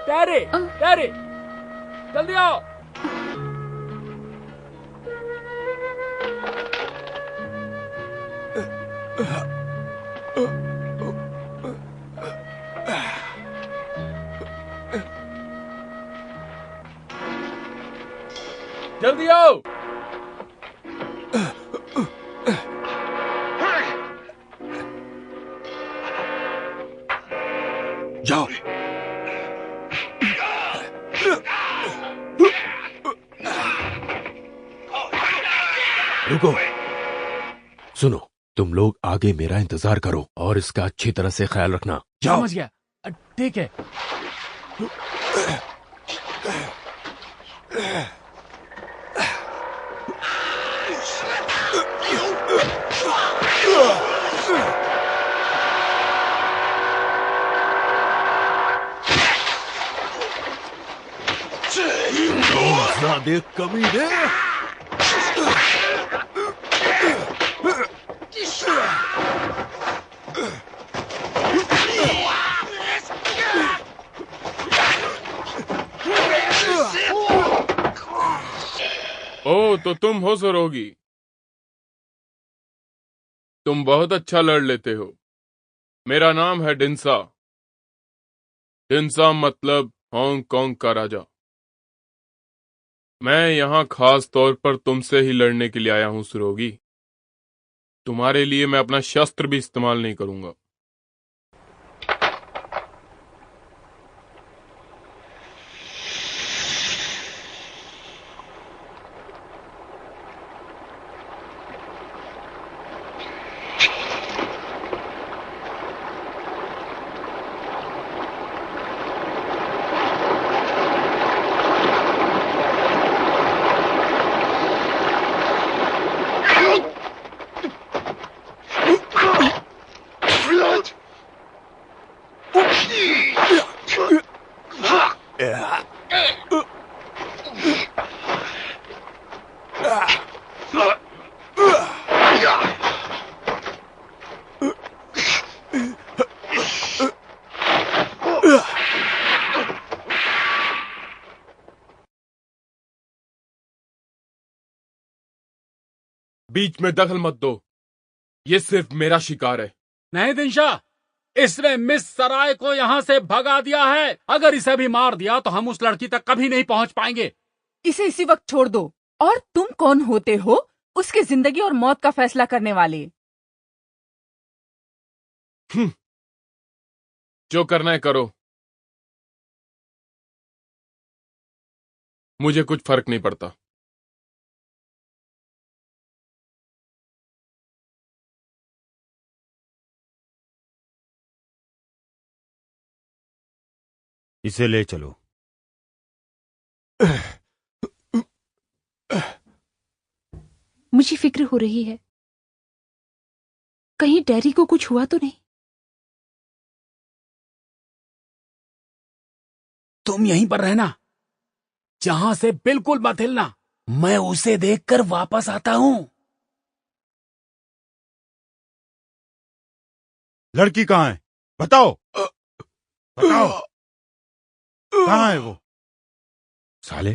टैरी, टैरी, जल्दी आओ। जल्दी आओ। जाओ। रुको, सुनो, तुम लोग आगे मेरा इंतजार करो और इसका अच्छी तरह से ख्याल रखना। जाओ। समझ गया, ठीक है। ज़्यादा कमीने। ओ, तो तुम हो सरोगी। तुम बहुत अच्छा लड़ लेते हो। मेरा नाम है डिंसा। डिंसा मतलब हांगकांग का राजा। मैं यहाँ खास तौर पर तुमसे ही लड़ने के लिए आया हूँ सरोगी। तुम्हारे लिए मैं अपना शस्त्र भी इस्तेमाल नहीं करूंगा। बीच में दखल मत दो, ये सिर्फ मेरा शिकार है। नहीं दिनशा, इसने मिस सराय को यहाँ से भगा दिया है। अगर इसे भी मार दिया तो हम उस लड़की तक कभी नहीं पहुँच पाएंगे। इसे इसी वक्त छोड़ दो। और तुम कौन होते हो उसकी जिंदगी और मौत का फैसला करने वाले? जो करना है करो, मुझे कुछ फर्क नहीं पड़ता। इसे ले चलो। मुझे फिक्र हो रही है, कहीं डैरी को कुछ हुआ तो नहीं। तुम यहीं पर रहना, जहां से बिल्कुल मत हिलना। मैं उसे देखकर वापस आता हूं। लड़की कहाँ है? बताओ, बताओ, कहाँ है वो? साले,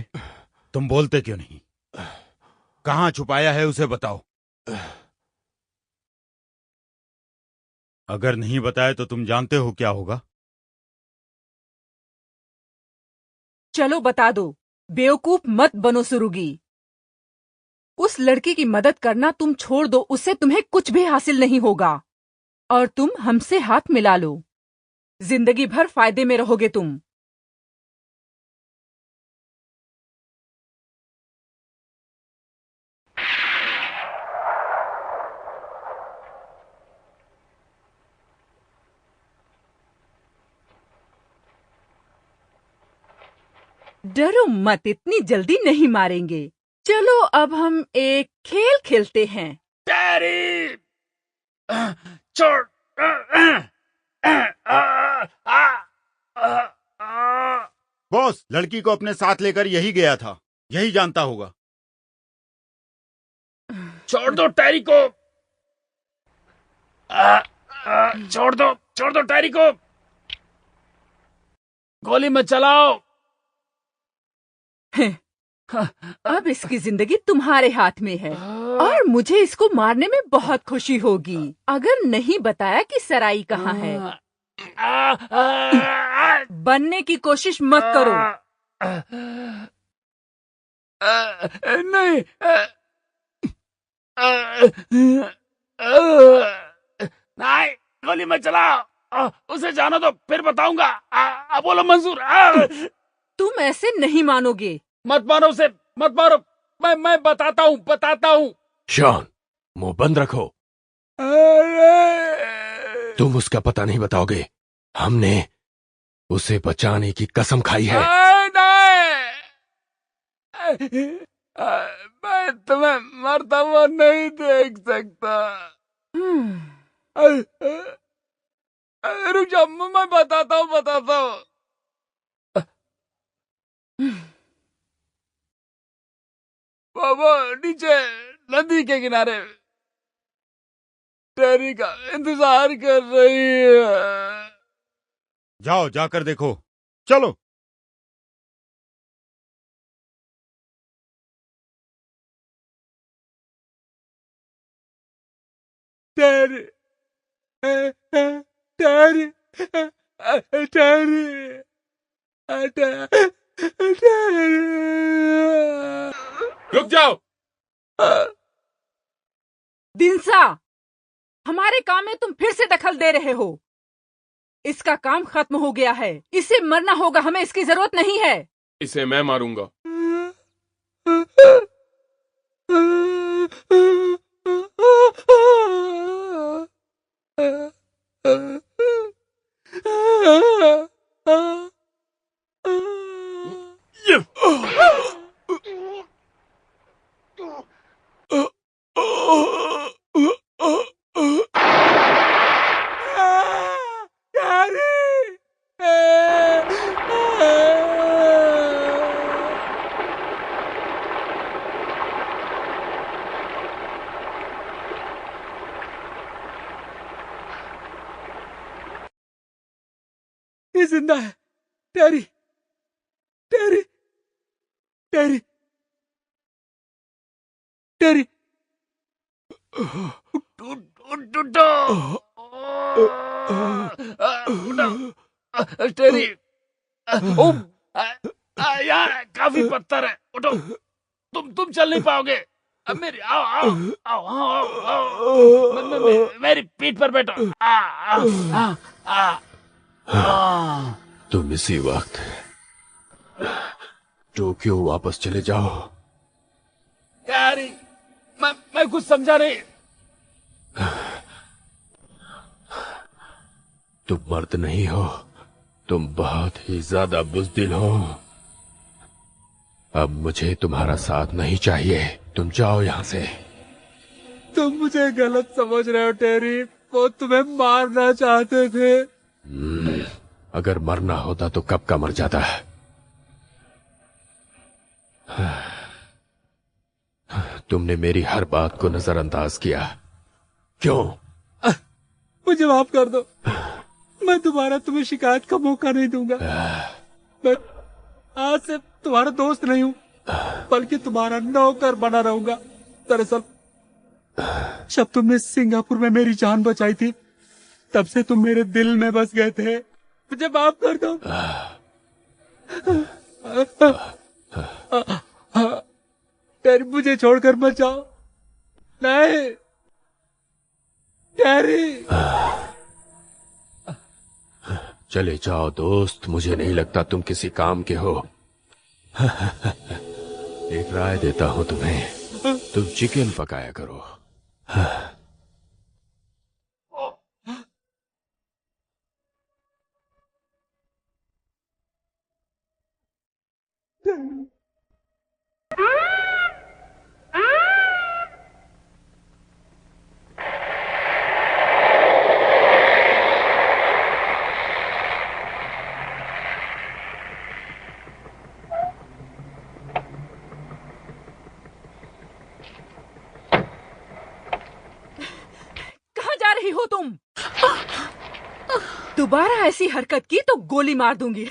तुम बोलते क्यों नहीं? कहाँ छुपाया है उसे बताओ। अगर नहीं बताया तो तुम जानते हो क्या होगा। चलो बता दो, बेवकूफ मत बनो सुरुगी। उस लड़की की मदद करना तुम छोड़ दो, उससे तुम्हें कुछ भी हासिल नहीं होगा। और तुम हमसे हाथ मिला लो, जिंदगी भर फायदे में रहोगे तुम। डरो मत, इतनी जल्दी नहीं मारेंगे। चलो अब हम एक खेल खेलते हैं। डैडी, छोड़। बॉस, लड़की को अपने साथ लेकर यही गया था, यही जानता होगा। छोड़ दो टैरी को। छोड़ दो टैरी को। गोली मत चलाओ। अब इसकी जिंदगी तुम्हारे हाथ में है और मुझे इसको मारने में बहुत खुशी होगी। अगर नहीं बताया कि सराई कहाँ है, बनने की कोशिश मत करो। नहीं, नहीं, गोली मत चलाओ। उसे जाना तो फिर बताऊंगा। बोलो मंजूर। तुम ऐसे नहीं मानोगे। मत मारो उसे, मत मारो। मैं बताता हूँ। शॉन, मुंह बंद रखो। तुम उसका पता नहीं बताओगे। हमने उसे बचाने की कसम खाई है। नहीं, मैं तुम्हें मरता हुआ नहीं देख सकता। रुक जाओ, मैं बताता हूँ। बाबा नीचे नदी के किनारे टैरी का इंतजार कर रही है। जाओ, जाकर देखो। चलो। टैरी, टैरी, रुक जाओ। दिनसा, हमारे काम में तुम फिर से दखल दे रहे हो। इसका काम खत्म हो गया है, इसे मरना होगा, हमें इसकी जरूरत नहीं है। इसे मैं मारूंगा। ये जिंदा है। टैरी, टैरी, टैरी, टैरी, टैरी, यार काफी पत्थर है, उठो। तुम चल नहीं पाओगे। अब मेरी आओ, मेरी पीठ पर बैठो। तुम इसी वक्त टोक्यो वापस चले जाओ। टेरी, मैं कुछ समझा नहीं। तुम मर्द नहीं हो, तुम बहुत ही ज्यादा बुज़दिल हो। अब मुझे तुम्हारा साथ नहीं चाहिए, तुम जाओ यहां से। तुम मुझे गलत समझ रहे हो टेरी, वो तुम्हें मारना चाहते थे। अगर मरना होता तो कब का मर जाता। तुमने मेरी हर बात को नजरअंदाज किया, क्यों? मुझे माफ कर दो, मैं दोबारा तुम्हें शिकायत का मौका नहीं दूंगा। मैं आज से तुम्हारा दोस्त नहीं हूं, बल्कि तुम्हारा नौकर बना रहूंगा। दरअसल जब तुमने सिंगापुर में मेरी जान बचाई थी, तब से तुम मेरे दिल में बस गए थे। मुझे माफ कर दो। टेरी, मुझे छोड़कर मत जाओ। नहीं टेरी। चले जाओ दोस्त, मुझे नहीं लगता तुम किसी काम के हो। एक राय देता हूं तुम्हें, तुम चिकन पकाया करो। कहाँ जा रही हो तुम? दोबारा ऐसी हरकत की तो गोली मार दूंगी।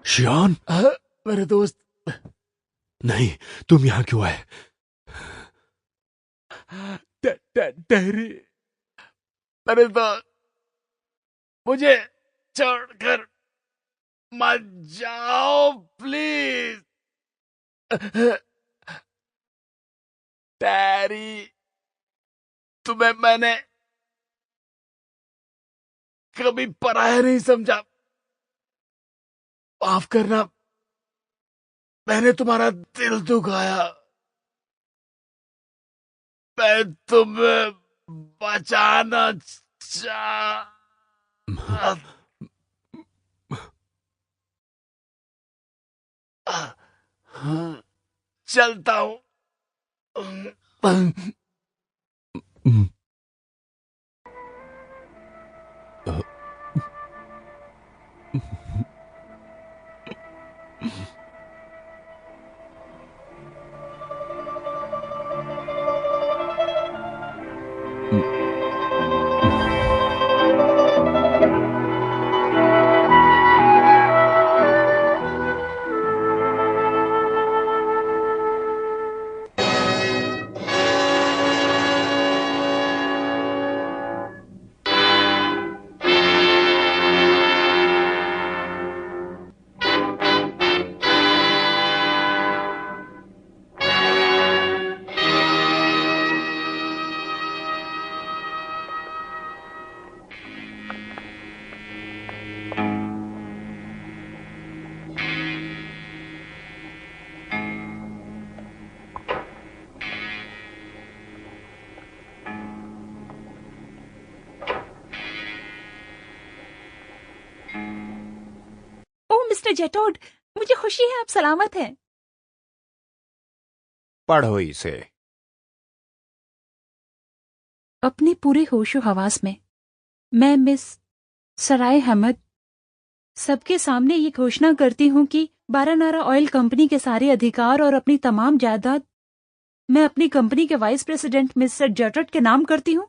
शियान, मेरे दोस्त। नहीं, तुम यहां क्यों आए? टेरी, मेरे दोस्त, मुझे छोड़कर मत जाओ प्लीज। टेरी, तुम्हें मैंने कभी पराया नहीं समझा। माफ करना, मैंने तुम्हारा दिल दुखाया। मैं तुम्हें बचाना चलता हूं। मिस्टर जेटोड, मुझे खुशी है आप सलामत हैं। पढ़ो इसे। अपने पूरे होशो हवास में मैं मिस सराय अहमद सबके सामने ये घोषणा करती हूँ कि बारानारा ऑयल कंपनी के सारे अधिकार और अपनी तमाम जायदाद मैं अपनी कंपनी के वाइस प्रेसिडेंट मिस्टर जेटोड के नाम करती हूँ।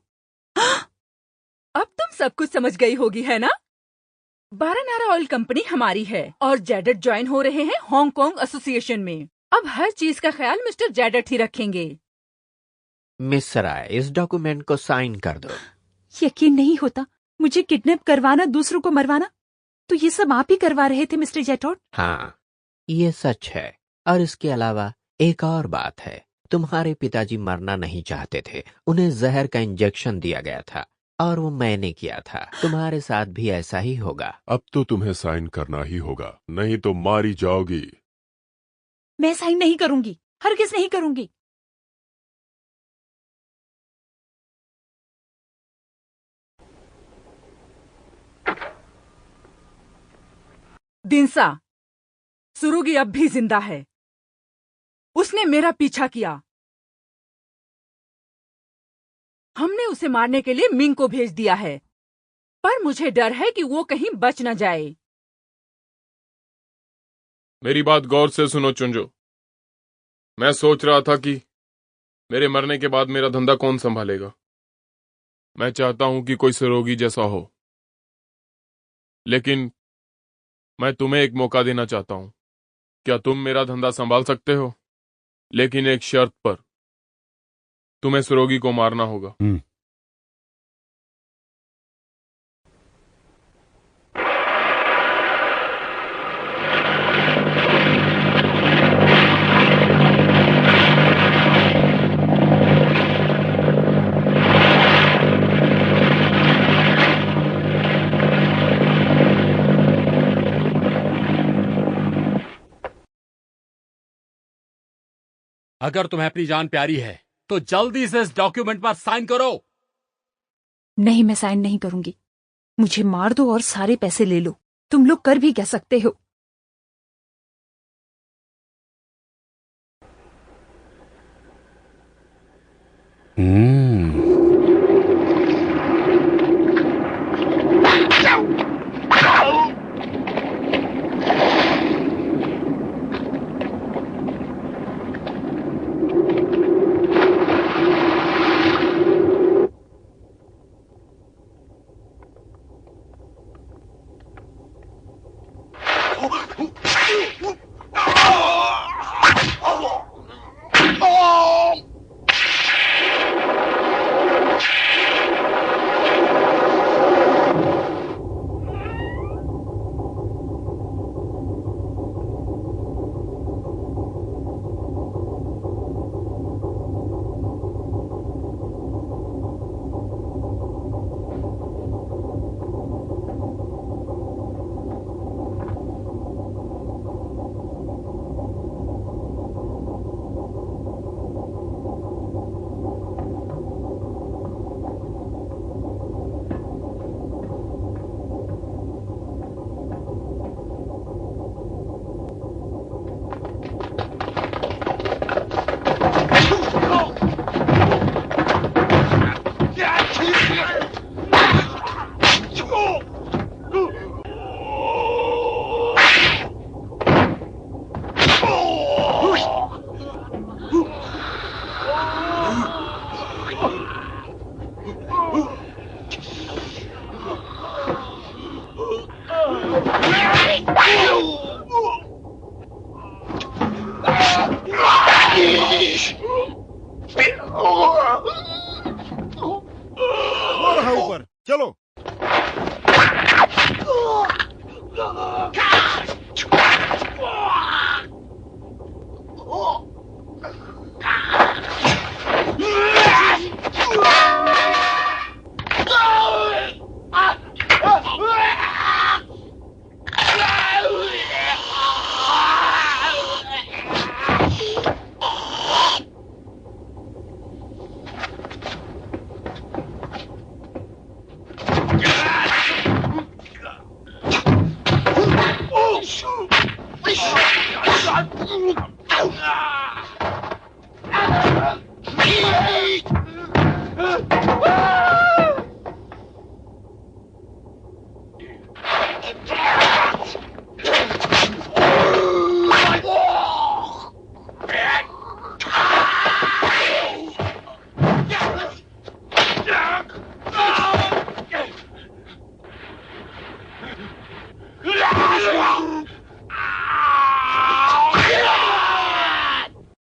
अब तुम सब कुछ समझ गई होगी, है ना? बारानारा ऑयल कंपनी हमारी है और जेडेट ज्वाइन हो रहे हैं हांगकांग एसोसिएशन में। अब हर चीज का ख्याल मिस्टर जेडेट ही रखेंगे। मिस सराय, इस डॉक्यूमेंट को साइन कर दो। यकीन नहीं होता, मुझे किडनैप करवाना, दूसरों को मरवाना, तो ये सब आप ही करवा रहे थे मिस्टर जेटोड? हाँ, ये सच है। और इसके अलावा एक और बात है, तुम्हारे पिताजी मरना नहीं चाहते थे। उन्हें जहर का इंजेक्शन दिया गया था और वो मैंने किया था। तुम्हारे साथ भी ऐसा ही होगा। अब तो तुम्हें साइन करना ही होगा, नहीं तो मारी जाओगी। मैं साइन नहीं करूंगी, हरगिज नहीं करूंगी। दिनसा, सुरुगी अब भी जिंदा है। उसने मेरा पीछा किया। हमने उसे मारने के लिए मिंग को भेज दिया है, पर मुझे डर है कि वो कहीं बच न जाए। मेरी बात गौर से सुनो चुंजो। मैं सोच रहा था कि मेरे मरने के बाद मेरा धंधा कौन संभालेगा। मैं चाहता हूं कि कोई सरोगी जैसा हो, लेकिन मैं तुम्हें एक मौका देना चाहता हूं। क्या तुम मेरा धंधा संभाल सकते हो? लेकिन एक शर्त पर, तुम्हें सरोगी को मारना होगा। अगर तुम्हें अपनी जान प्यारी है तो जल्दी से इस डॉक्यूमेंट पर साइन करो। नहीं, मैं साइन नहीं करूंगी। मुझे मार दो और सारे पैसे ले लो। तुम लोग कर भी कह सकते हो।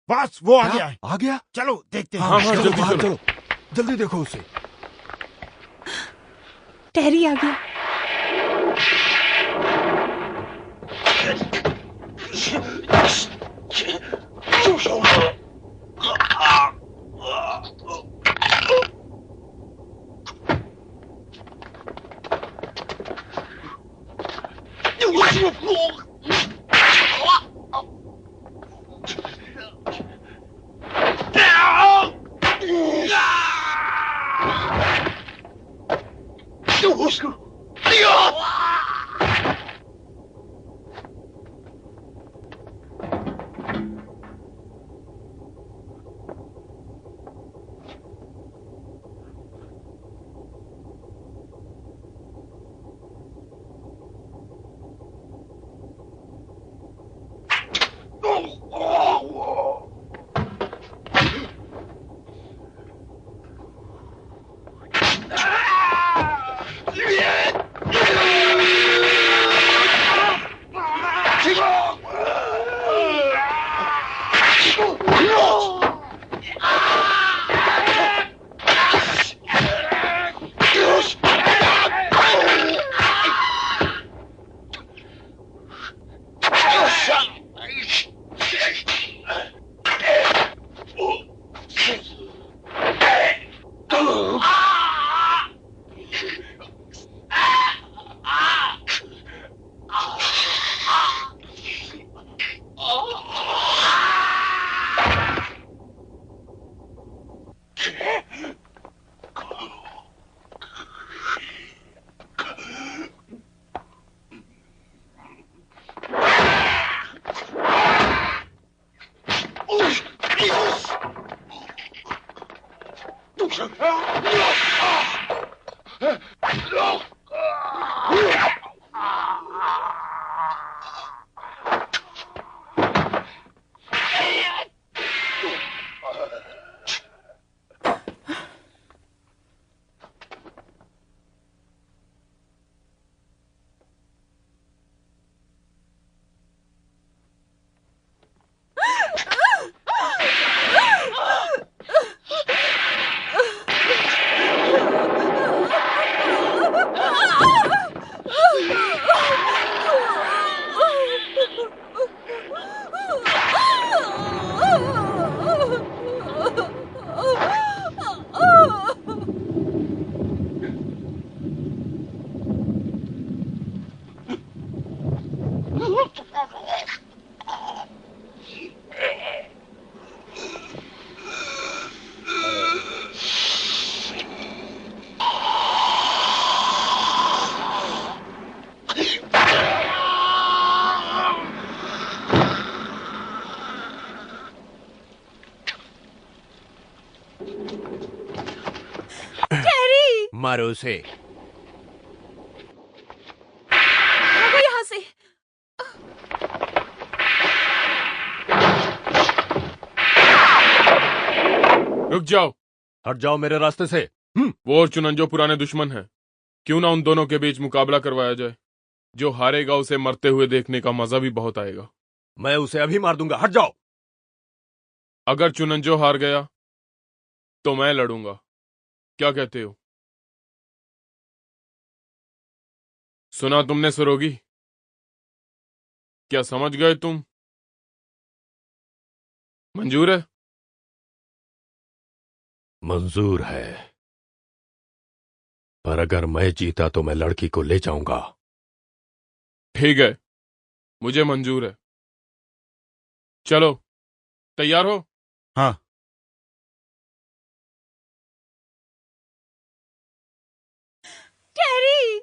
बस वो आ गया है। आ गया? चलो देखते हैं। हाँ हाँ चलो जल्दी बाहर चलो। चलो, जल्दी देखो उसे। टेरी आ गया। मारो उसे। भागो यहाँ से। रुक जाओ। हट जाओ मेरे रास्ते से। वो और चुनंजो पुराने दुश्मन हैं। क्यों ना उन दोनों के बीच मुकाबला करवाया जाए। जो हारेगा उसे मरते हुए देखने का मजा भी बहुत आएगा। मैं उसे अभी मार दूंगा, हट जाओ। अगर चुनंजो हार गया तो मैं लड़ूंगा, क्या कहते हो? सुना तुमने सुरोगी? क्या समझ गए तुम? मंजूर है? मंजूर है, पर अगर मैं जीता तो मैं लड़की को ले जाऊंगा। ठीक है, मुझे मंजूर है। चलो, तैयार हो? हाँ। कैरी!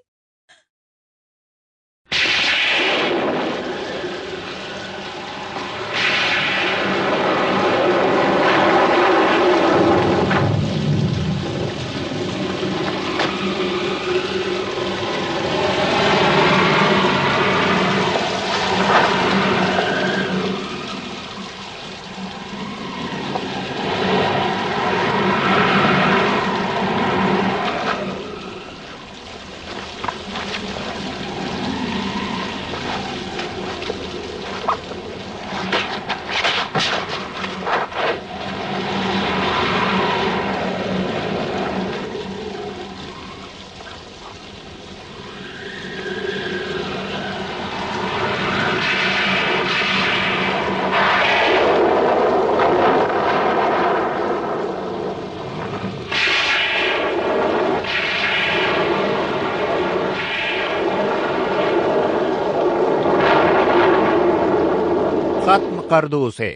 खत्म कर दो उसे।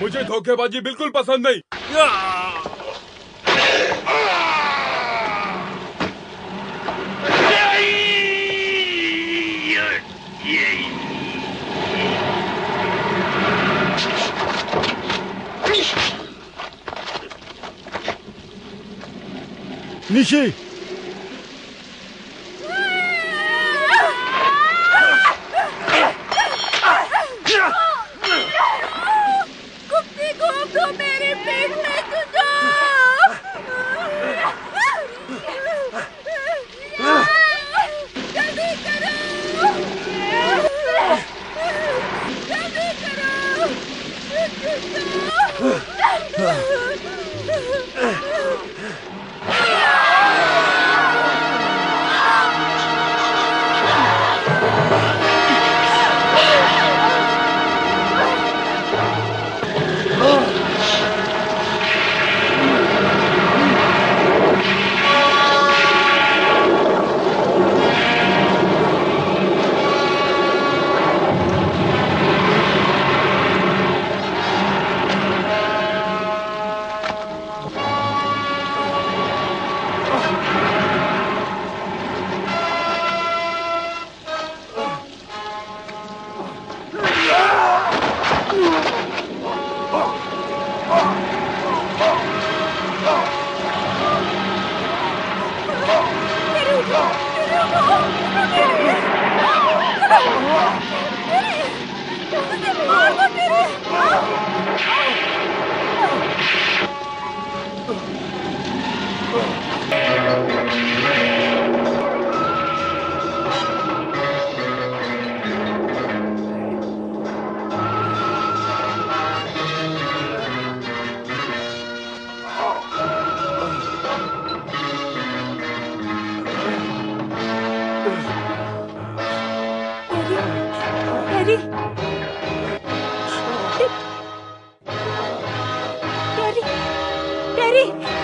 मुझे धोखेबाजी बिल्कुल पसंद नहीं। निशी, कुत्ते घूम दो मेरे पेट में तुझे। जल्दी करो, जल्दी करो। Carry, carry,